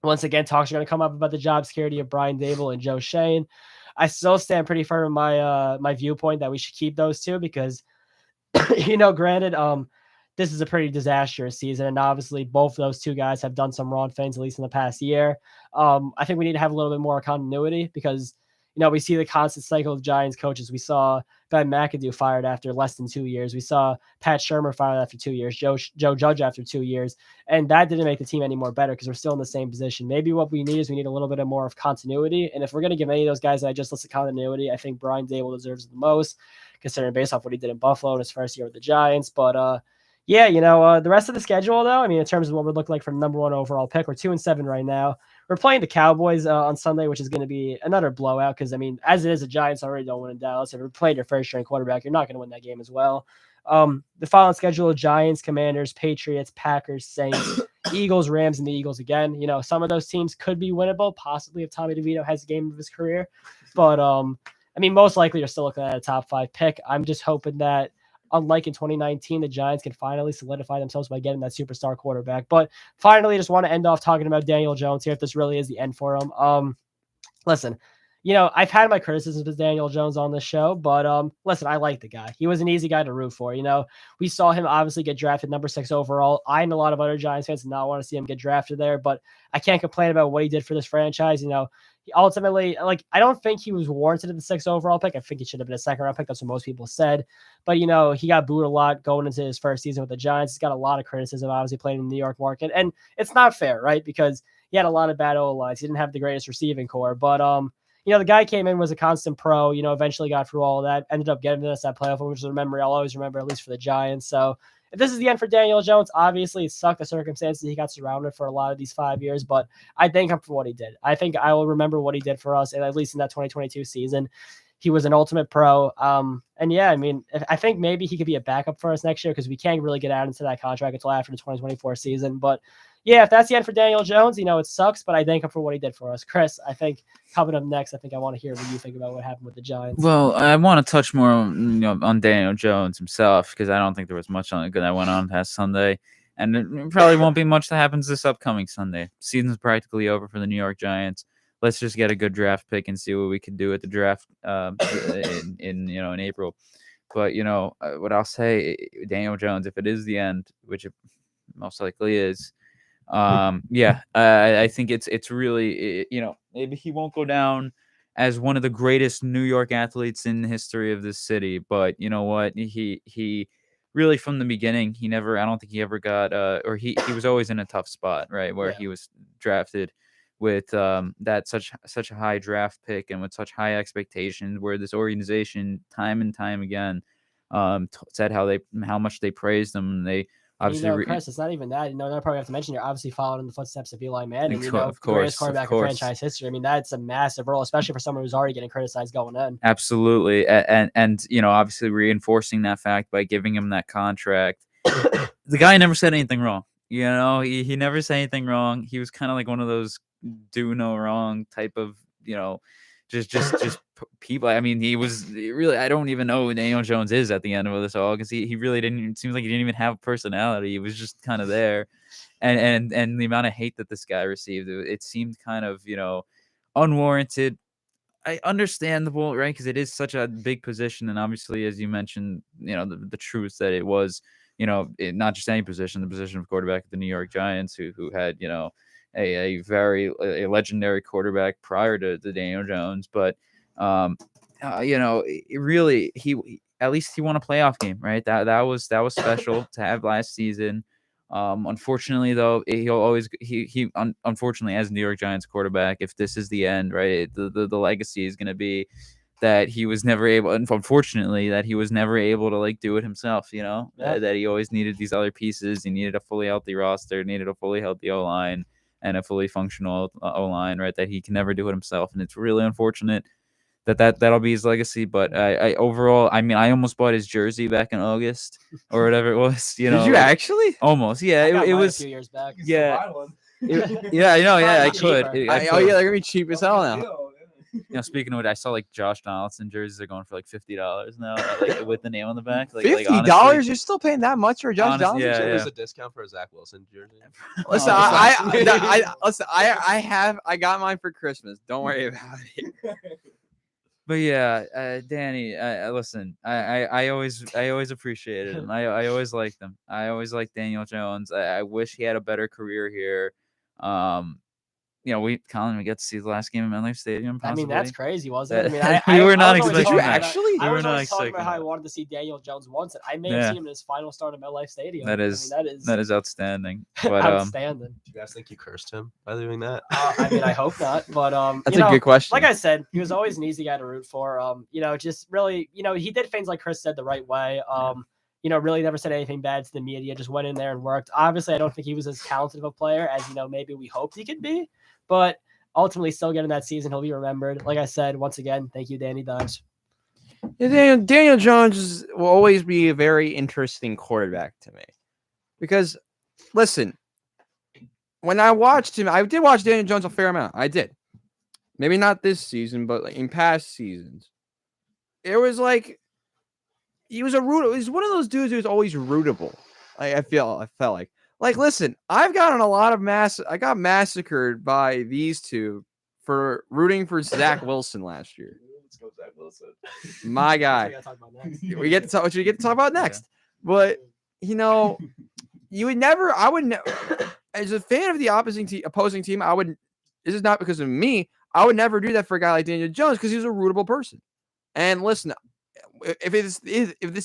Once again, talks are going to come up about the job security of Brian Dable and Joe Shane. I still stand pretty firm in my viewpoint that we should keep those 2, because, granted, this is a pretty disastrous season, and obviously both of those 2 guys have done some wrong things, at least in the past year. I think we need to have a little bit more continuity, because we see the constant cycle of Giants coaches. We saw Ben McAdoo fired after less than 2 years. We saw Pat Shurmur fired after 2 years, Joe Judge after 2 years, and that didn't make the team any more better, because we're still in the same position. Maybe what we need is we need a little bit more of continuity, and if we're going to give any of those guys that I just listed continuity, I think Brian Dable deserves it the most, considering based off what he did in Buffalo in his first year with the Giants. But the rest of the schedule, though, in terms of what we're looking like for number 1 overall pick, we're 2-7 right now. we're playing the Cowboys on Sunday, which is going to be another blowout because, I mean, as it is, the Giants already don't win in Dallas. If you're playing your first string quarterback, you're not going to win that game as well. The following schedule: Giants, Commanders, Patriots, Packers, Saints, Eagles, Rams, and the Eagles again. You know, some of those teams could be winnable, possibly if Tommy DeVito has a game of his career. But I mean, most likely you're still looking at a top 5 pick. I'm just hoping that, unlike in 2019, the Giants can finally solidify themselves by getting that superstar quarterback. But finally, just want to end off talking about Daniel Jones here, if this really is the end for him. Listen, you know, I've had my criticisms of Daniel Jones on this show, but listen, I like the guy. He was an easy guy to root for. You know, we saw him obviously get drafted number 6 overall. I and a lot of other Giants fans did not want to see him get drafted there, but I can't complain about what he did for this franchise. You know, he ultimately, like, I don't think he was warranted at the 6th overall pick. I think he should have been a 2nd round pick. That's what most people said. But, you know, he got booed a lot going into his first season with the Giants. He's got a lot of criticism, obviously, playing in the New York market. And it's not fair, right? Because he had a lot of bad O-lines. He didn't have the greatest receiving core. But, you know, the guy came in, was a constant pro, you know, eventually got through all of that, ended up getting us that playoff, which is a memory I'll always remember, at least for the Giants. So if this is the end for Daniel Jones, obviously it sucked the circumstances he got surrounded for a lot of these 5 years, but I thank him for what he did. I think I will remember what he did for us, and at least in that 2022 season. He was an ultimate pro. And yeah, I mean, I think maybe he could be a backup for us next year because we can't really get out into that contract until after the 2024 season. But yeah, if that's the end for Daniel Jones, you know, it sucks, but I thank him for what he did for us. Chris, I think coming up next, I think I want to hear what you think about what happened with the Giants. Well, I want to touch more on, you know, on Daniel Jones himself because I don't think there was much on it that went on past Sunday. And it probably won't be much that happens this upcoming Sunday. Season's practically over for the New York Giants. Let's just get a good draft pick and see what we can do at the draft in April. But, you know, what I'll say, Daniel Jones, if it is the end, which it most likely is, I think it's really, you know, maybe he won't go down as one of the greatest New York athletes in the history of this city. But you know what? He really, from the beginning, I don't think he ever got, or he was always in a tough spot, right? Where he was drafted with that such a high draft pick and with such high expectations, where this organization time and time again said how much they praised him, and they obviously, you know, Chris, it's not even that. You know, I probably have to mention you're obviously following in the footsteps of Eli Manning. You know, of course, greatest quarterback in franchise history. I mean, that's a massive role, especially for someone who's already getting criticized going in. Absolutely, and you know, obviously reinforcing that fact by giving him that contract. The guy never said anything wrong. You know, he never said anything wrong. He was kind of like one of those do no wrong type of, you know, just people. I mean, he was really, I don't even know who Daniel Jones is at the end of this all, because he really didn't, it seems like he didn't even have a personality. He was just kind of there. And the amount of hate that this guy received, it seemed kind of, you know, unwarranted. Understandable, right? Because it is such a big position. And obviously, as you mentioned, you know, the truth that it was, you know, not just any position, the position of quarterback at the New York Giants, who had, you know, a very legendary quarterback prior to Daniel Jones. But, you know, it really, at least he won a playoff game, right? That was special to have last season. Unfortunately, though, unfortunately, as New York Giants quarterback, if this is the end, right, the legacy is going to be that he was never able, unfortunately, that he was never able to like do it himself. You know, that he always needed these other pieces. He needed a fully healthy roster, needed a fully healthy O-line, and a fully functional O-line, right? That he can never do it himself, and it's really unfortunate that'll be his legacy. But I overall, I mean, I almost bought his jersey back in August or whatever it was. You know, did you actually? Almost, yeah. It was a few years back. Yeah, yeah, I know. Yeah, I could. Oh yeah, they're gonna be cheap as hell now. You know, speaking of it, I saw like Josh Donaldson jerseys are going for like $50 now, like with the name on the back. Like $50? You're still paying that much for a Josh Donaldson? Yeah, There's a discount for a Zach Wilson jersey. Listen, I got mine for Christmas. Don't worry about it. But yeah, Danny, listen, I always appreciated him. I always liked him. I always liked Daniel Jones. I wish he had a better career here. You know, Colin, we got to see the last game at MetLife Stadium. Possibly. I mean, that's crazy, wasn't it? I mean, we were not expecting. Did you that. actually? I was not always talking about expecting how I that. wanted to see Daniel Jones once. I may have seen him in his final start at MetLife Stadium. That is outstanding. But outstanding. Do you guys think you cursed him by doing that? I mean, I hope not. But that's a good question. Like I said, he was always an easy guy to root for. You know, just really, you know, he did things like Chris said the right way. really never said anything bad to the media, just went in there and worked. Obviously, I don't think he was as talented of a player as, maybe we hoped he could be, but ultimately still getting that season, he'll be remembered. Like I said, once again, thank you, Danny Dimes. Yeah, Daniel Jones will always be a very interesting quarterback to me because, listen, when I watched him, I did watch Daniel Jones a fair amount. I did. Maybe not this season, but in past seasons. It was like he was one of those dudes who's always rootable. I felt like. Listen, I got massacred by these two for rooting for Zach Wilson last year. Let's go, Zach Wilson. My guy. We get to talk what you get to talk about next. But you would never, I would never, as a fan of the opposing team, this is not because of me, I would never do that for a guy like Daniel Jones because he's a rootable person. And listen, if this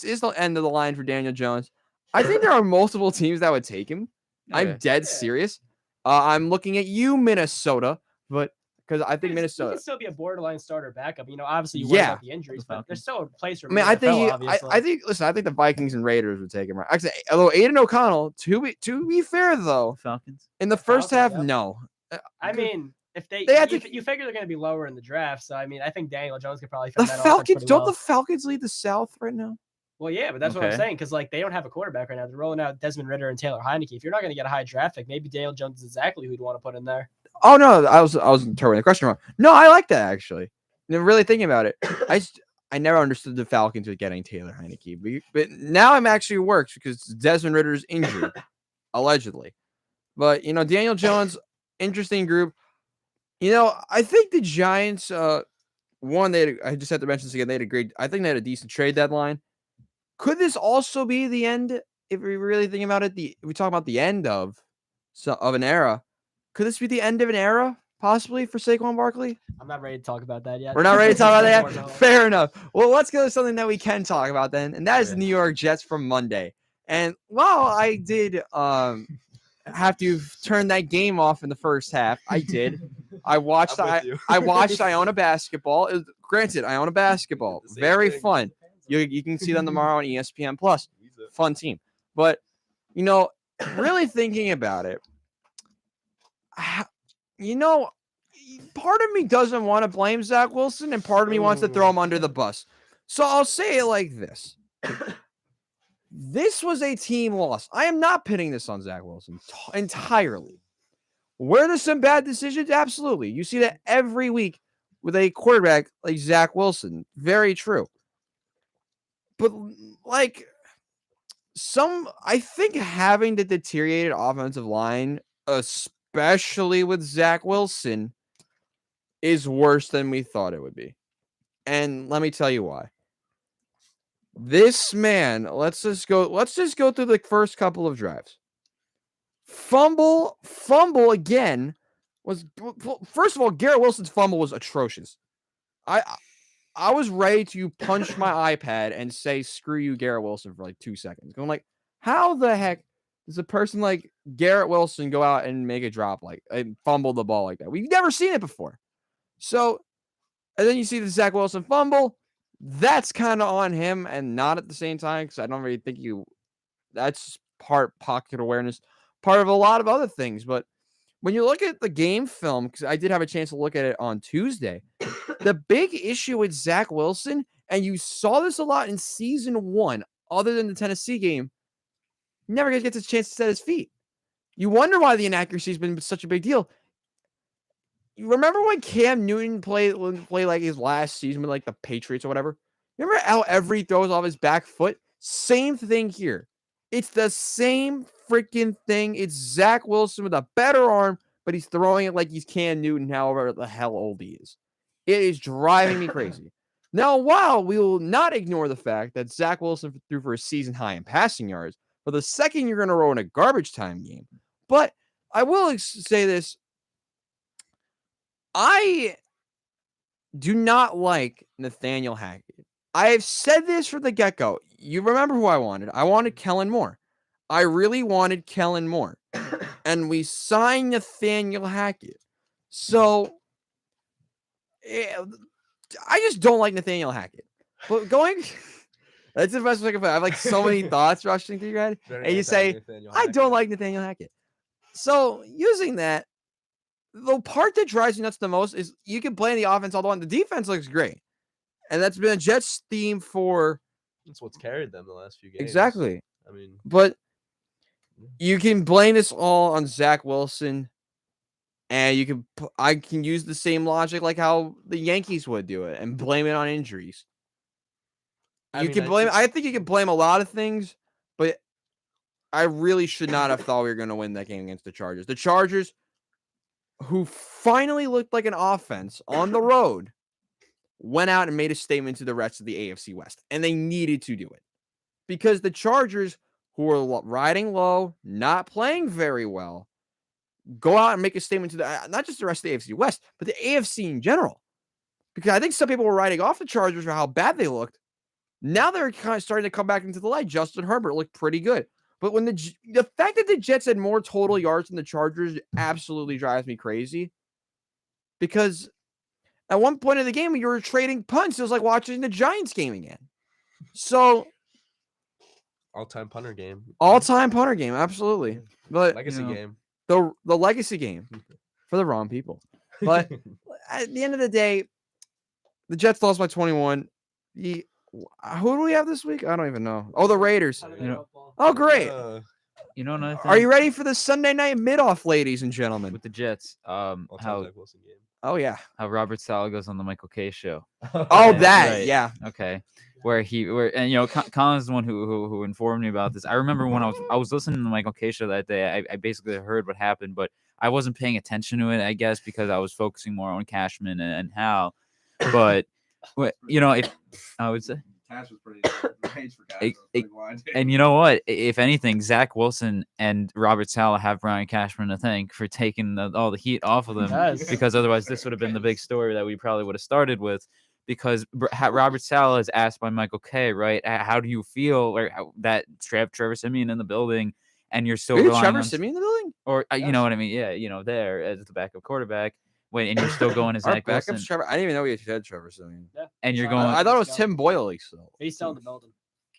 is the end of the line for Daniel Jones, I think there are multiple teams that would take him. I'm dead serious. I'm looking at you, Minnesota, but because I think Minnesota he can still be a borderline starter backup. Obviously you worry about the injuries, but there's still a place for him. I think the Vikings and Raiders would take him. Right. Actually, although Aiden O'Connell, to be fair though, Falcons in the first half, yep. no. I mean, if you figure they're going to be lower in the draft, so I mean, I think Daniel Jones could probably the Falcons. Don't the Falcons lead the South right now? Well, yeah, but that's what I'm saying because they don't have a quarterback right now. They're rolling out Desmond Ridder and Taylor Heineke. If you're not going to get a high draft pick, maybe Daniel Jones is exactly who you'd want to put in there. Oh no, I was interpreting the question wrong. No, I like that actually. Really thinking about it, I never understood the Falcons with getting Taylor Heineke, but now I'm actually works because Desmond Ridder's injured, allegedly. But Daniel Jones, interesting group. I think the Giants. I just have to mention this again. I think they had a decent trade deadline. Could this also be the end? If we really think about it, if we talk about the end of an era, could this be the end of an era possibly for Saquon Barkley? I'm not ready to talk about that yet. We're not ready to talk about that yet. Fair enough. Well, let's go to something that we can talk about then, and that is the New York Jets from Monday. And while I did have to turn that game off in the first half, I did. I watched Iona basketball. Granted, Iona basketball, very fun. You can see them tomorrow on ESPN Plus. Fun team. But really thinking about it, part of me doesn't want to blame Zach Wilson, and part of me wants to throw him under the bus. So I'll say it like this. This was a team loss. I am not pinning this on Zach Wilson entirely. Were there some bad decisions? Absolutely. You see that every week with a quarterback like Zach Wilson. Very true. But I think having the deteriorated offensive line, especially with Zach Wilson, is worse than we thought it would be. And let me tell you why. This man, let's just go through the first couple of drives. Fumble again first of all, Garrett Wilson's fumble was atrocious. I was ready to punch my iPad and say, screw you, Garrett Wilson, for 2 seconds. Going how the heck does a person like Garrett Wilson go out and make a drop and fumble the ball like that? We've never seen it before. So, and then you see the Zach Wilson fumble. That's kind of on him and not at the same time because I don't really think that's part pocket awareness, part of a lot of other things. But when you look at the game film, because I did have a chance to look at it on Tuesday, the big issue with Zach Wilson, and you saw this a lot in season 1, other than the Tennessee game, he never gets a chance to set his feet. You wonder why the inaccuracy has been such a big deal. You remember when Cam Newton played his last season with the Patriots or whatever? Remember how every throws off his back foot? Same thing here. It's the same freaking thing. It's Zach Wilson with a better arm, but he's throwing it like he's Cam Newton, however the hell old he is. It is driving me crazy. Now, while we will not ignore the fact that Zach Wilson threw for a season high in passing yards, for the second you're going to roll in a garbage time game. But I will say this. I do not like Nathaniel Hackett. I have said this from the get-go. You remember who I wanted. I wanted Kellen Moore. I really wanted Kellen Moore. And we signed Nathaniel Hackett. So, I just don't like Nathaniel Hackett. But going That's the best way I can put it. I have like so many thoughts rushing through your head. Very And you say, anti-Nathaniel I Hackett. don't like Nathaniel Hackett. So using that, the part that drives me nuts the most is you can blame the offense all the way. The defense looks great. And that's been a Jets theme for That's what's carried them the last few games. exactly. I mean, But you can blame this all on Zach Wilson. And you can I can use the same logic like how the Yankees would do it and blame it on injuries. I think you can blame a lot of things, but I really should not have thought we were going to win that game against the Chargers. The Chargers, who finally looked like an offense on the road, went out and made a statement to the rest of the AFC West, and they needed to do it because the Chargers, who were riding low, not playing very well, go out and make a statement to the not just the rest of the AFC West, but the AFC in general. Because I think some people were writing off the Chargers for how bad they looked. Now they're kind of starting to come back into the light. Justin Herbert looked pretty good. But when the fact that the Jets had more total yards than the Chargers absolutely drives me crazy. Because at one point in the game, when you were trading punts, it was like watching the Giants game again. So all-time punter game. All-time punter game, absolutely. But Legacy game. The legacy game for the wrong people. But at the end of the day, the Jets lost by 21. Who do we have this week? I don't even know. Oh, the Raiders. Oh, great. Another thing Are you ready for the Sunday night mid-off, ladies and gentlemen? with the Jets? All-time How Zach Wilson game. Oh, yeah. Robert Saleh goes on the Michael K show. Oh, that. Right. Yeah. Okay. And Colin's the one who informed me about this. I remember when I was listening to the Michael K show that day. I basically heard what happened, but I wasn't paying attention to it. I guess because I was focusing more on Cashman and Hal. But if I would say. Cash was pretty range for Cash. And you know what? If anything, Zach Wilson and Robert Saleh have Brian Cashman to thank for taking all the heat off of them. Yes. Because otherwise, this would have been the big story that we probably would have started with. Because Robert Saleh is asked by Michael K, right? How do you feel that Trevor Siemian in the building, and you're still relying Trevor on Siemian in the building? or you know what I mean? Yeah, there as the backup quarterback. Wait, and you're still going to Our Zach Wilson, backup's Trevor. I didn't even know we had Trevor Siemian. Yeah. and you're Sorry. going. I thought it was Tim Boyle. So. He's still in the building.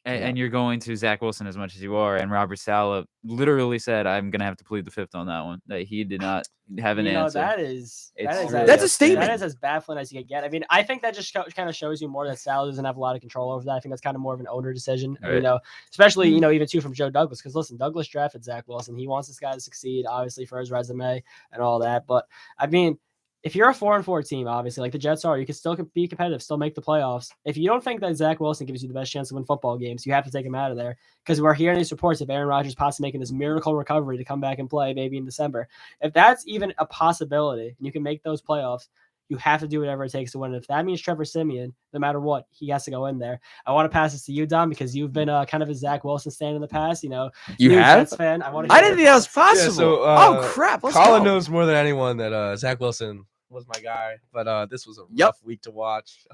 And you're going to Zach Wilson as much as you are. And Robert Saleh literally said, I'm going to have to plead the fifth on that one, that he did not have an answer. That is really that's a statement. That is as baffling as you could get. I mean, I think that just kind of shows you more that Saleh doesn't have a lot of control over that. I think that's kind of more of an owner decision, Right. Especially, even too from Joe Douglas. Because listen, Douglas drafted Zach Wilson. He wants this guy to succeed, obviously, for his resume and all that. But I mean, if you're a 4-4 team, obviously, like the Jets are, you can still be competitive, still make the playoffs. If you don't think that Zach Wilson gives you the best chance to win football games, you have to take him out of there because we're hearing these reports of Aaron Rodgers possibly making this miracle recovery to come back and play maybe in December. If that's even a possibility and you can make those playoffs, you have to do whatever it takes to win. If that means Trevor Siemian, no matter what, he has to go in there. I want to pass this to you, Dom, because you've been kind of a Zach Wilson stand in the past. You You're a have? Jets fan. I I didn't think that was possible. so, oh crap! Let's Colin go. knows more than anyone that Zach Wilson was my guy, but this was a rough week to watch.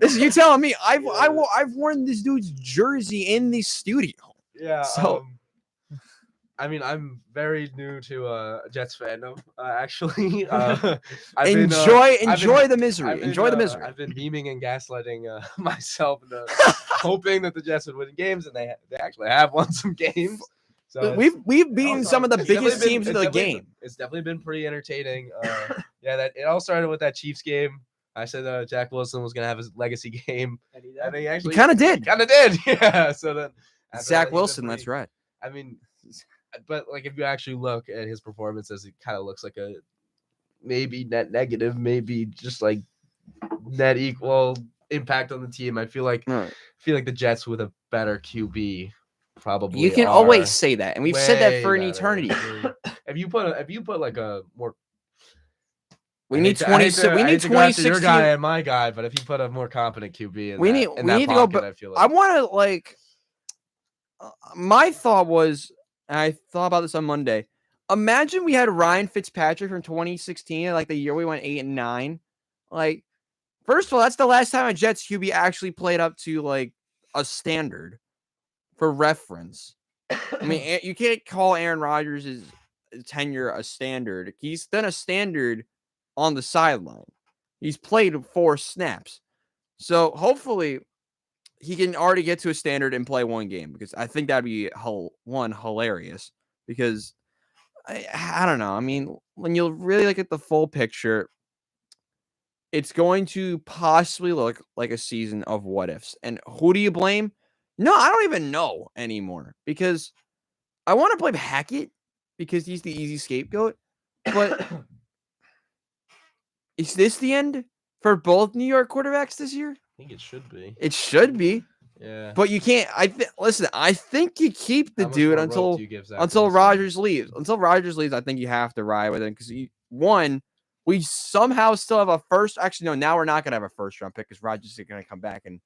This is you telling me. I've worn this dude's jersey in the studio. Yeah. So I mean, I'm very new to Jets fandom. Actually, enjoy the misery. Enjoy the misery. I've been memeing and gaslighting myself into hoping that the Jets would win games, and they actually have won some games. So we've beaten some of the biggest teams in the game. It's definitely been pretty entertaining. That it all started with that Chiefs game. I said Jack Wilson was gonna have his legacy game, and he actually kind of did. Yeah. So then Zach Wilson, that's right. I mean, but like if you actually look at his performances, it kind of looks like a maybe net negative, maybe just like net equal impact on the team. I feel like the Jets with a better QB probably. You can always say that, and we've said that for an eternity. If you put like a more, we need 26. We need 26. Your guy and my guy, but if you put a more competent QB, we need to go. But I feel like I want to like. My thought was, and I thought about this on Monday. Imagine we had Ryan Fitzpatrick from 2016, like the year we went 8-9. Like, first of all, that's the last time a Jets QB actually played up to like a standard. For reference, I mean, you can't call Aaron Rodgers' tenure a standard. He's done a standard on the sideline. He's played 4 snaps. So hopefully he can already get to a standard and play one game, because I think that'd be hilarious, because I don't know. I mean, when you really look at the full picture, it's going to possibly look like a season of what ifs. And who do you blame? No, I don't even know anymore, because I want to blame Hackett because he's the easy scapegoat. But is this the end for both New York quarterbacks this year? I think it should be. It should be. Yeah. But you can't. Listen. I think you keep the How much dude more rope until do you give Zach until Wilson? Rodgers leaves. Until Rodgers leaves, I think you have to ride with him, because we somehow still have a first. Actually, no. Now we're not gonna have a first round pick, because Rodgers is gonna come back and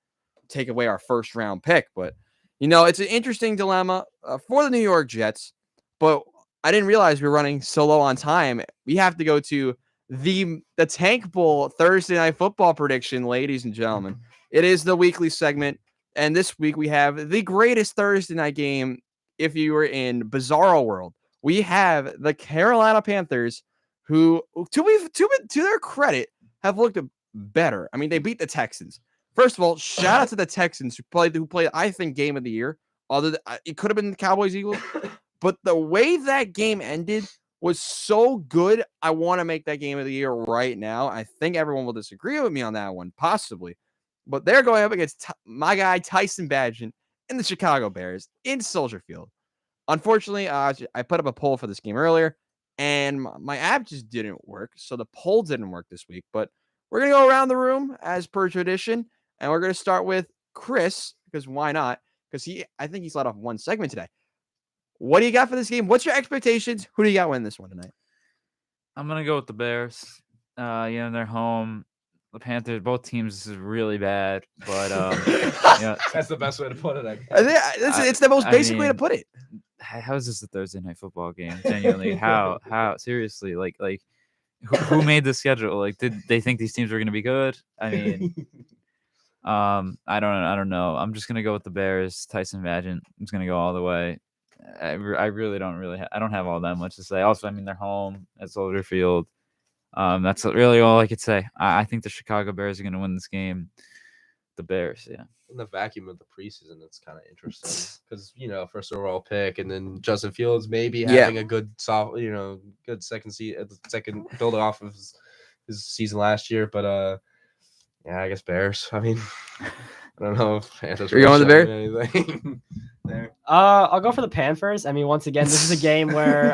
take away our first round pick. But it's an interesting dilemma for the New York Jets. But I didn't realize we were running so low on time. We have to go to the Tank Bowl Thursday Night Football prediction, ladies and gentlemen. It is the weekly segment. And this week we have the greatest Thursday night game if you were in Bizarro World. We have the Carolina Panthers, who, to their credit, have looked better. I mean, they beat the Texans. First of all, shout out to the Texans who played I think game of the year. It could have been the Cowboys-Eagles, but the way that game ended was so good. I want to make that game of the year right now. I think everyone will disagree with me on that one, possibly. But they're going up against my guy, Tyson Bagent, in the Chicago Bears in Soldier Field. Unfortunately, I put up a poll for this game earlier, and my app just didn't work. So the poll didn't work this week. But we're going to go around the room as per tradition, and we're going to start with Chris, because why not? Because I think he's let off one segment today. What do you got for this game? What's your expectations? Who do you got winning this one tonight? I'm going to go with the Bears. They're home. The Panthers, both teams is really bad, but That's the best way to put it. It's the most basic way to put it. How is this a Thursday night football game? Genuinely, how seriously? Like who made the schedule? Like, did they think these teams were going to be good? I mean, I don't know. I'm just gonna go with the Bears. Tyson Bagent. I'm just gonna go all the way. I really don't I don't have all that much to say. Also, I mean, they're home at Soldier Field. That's really all I could say. I think the Chicago Bears are going to win this game. The Bears, yeah. In the vacuum of the preseason, it's kind of interesting because first overall pick, and then Justin Fields maybe having a good good second build off of his season last year. But yeah, I guess Bears. I mean, I don't know if Panthers. Are you going with the Bears? There. I'll go for the Panthers. I mean, once again, this is a game where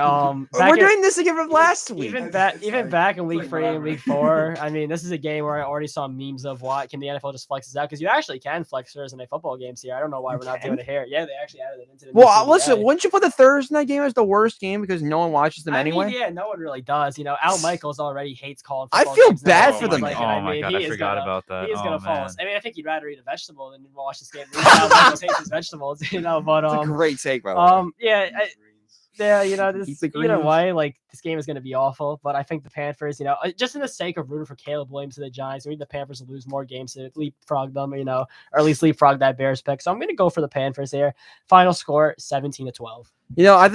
we're doing this again from last week. Even back in week 3 and week 4. I mean, this is a game where I already saw memes of what can the NFL just flex this out, because you actually can flex Thursday night football games here. I don't know why we're not doing it here. Yeah, they actually added it into the. Well, listen, wouldn't you put the Thursday night game as the worst game because no one watches them anyway? Yeah, no one really does. Al Michaels already hates calling. I feel bad for them. Oh my god, I forgot about that. He is gonna fall. I mean, I think you'd rather eat a vegetable than watch this game. Al Michaels hates his vegetables, but it's a great take, bro. Either way, like, this game is going to be awful, but I think the Panthers, just in the sake of rooting for Caleb Williams to the Giants, we need the Panthers to lose more games to leapfrog them, or at least leapfrog that Bears pick. So I'm going to go for the Panthers here. Final score 17-12.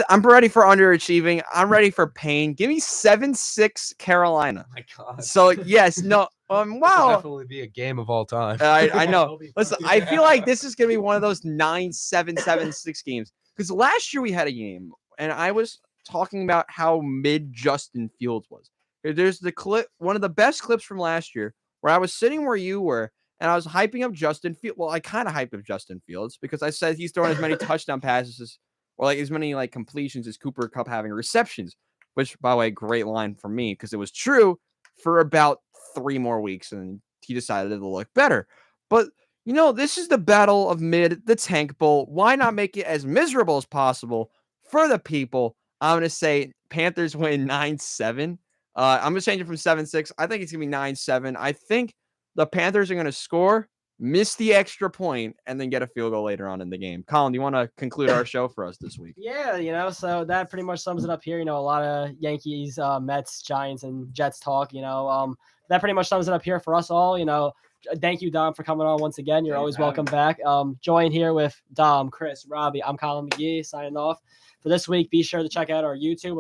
I'm ready for underachieving. I'm ready for pain. Give me 7-6 Carolina. Oh my God. So yes, no. Wow. This will definitely be a game of all time. I know. Listen, I feel like this is going to be one of those 9-7, 7-6 games. Because last year we had a game, and I was talking about how mid Justin Fields was. There's the clip, one of the best clips from last year, where I was sitting where you were, and I was hyping up Justin Fields. Well, I kind of hyped up Justin Fields because I said he's throwing as many touchdown passes or as many completions as Cooper Kupp having receptions. Which, by the way, great line for me because it was true for about 3 more weeks, and he decided to look better. But this is the battle of the Tank Bowl. Why not make it as miserable as possible for the people? I'm going to say Panthers win 9-7. I'm going to change it from 7-6. I think it's going to be 9-7. I think the Panthers are going to score, miss the extra point, and then get a field goal later on in the game. Colin, do you want to conclude our show for us this week? Yeah, so that pretty much sums it up here. A lot of Yankees, Mets, Giants, and Jets talk. That pretty much sums it up here for us all. Thank you, Dom, for coming on once again. You're always welcome back. Join here with Dom, Chris, Robbie. I'm Colin McGee signing off for this week. Be sure to check out our YouTube.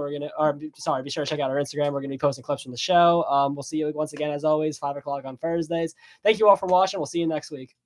Be sure to check out our Instagram. We're going to be posting clips from the show. We'll see you once again, as always, 5 o'clock on Thursdays. Thank you all for watching. We'll see you next week.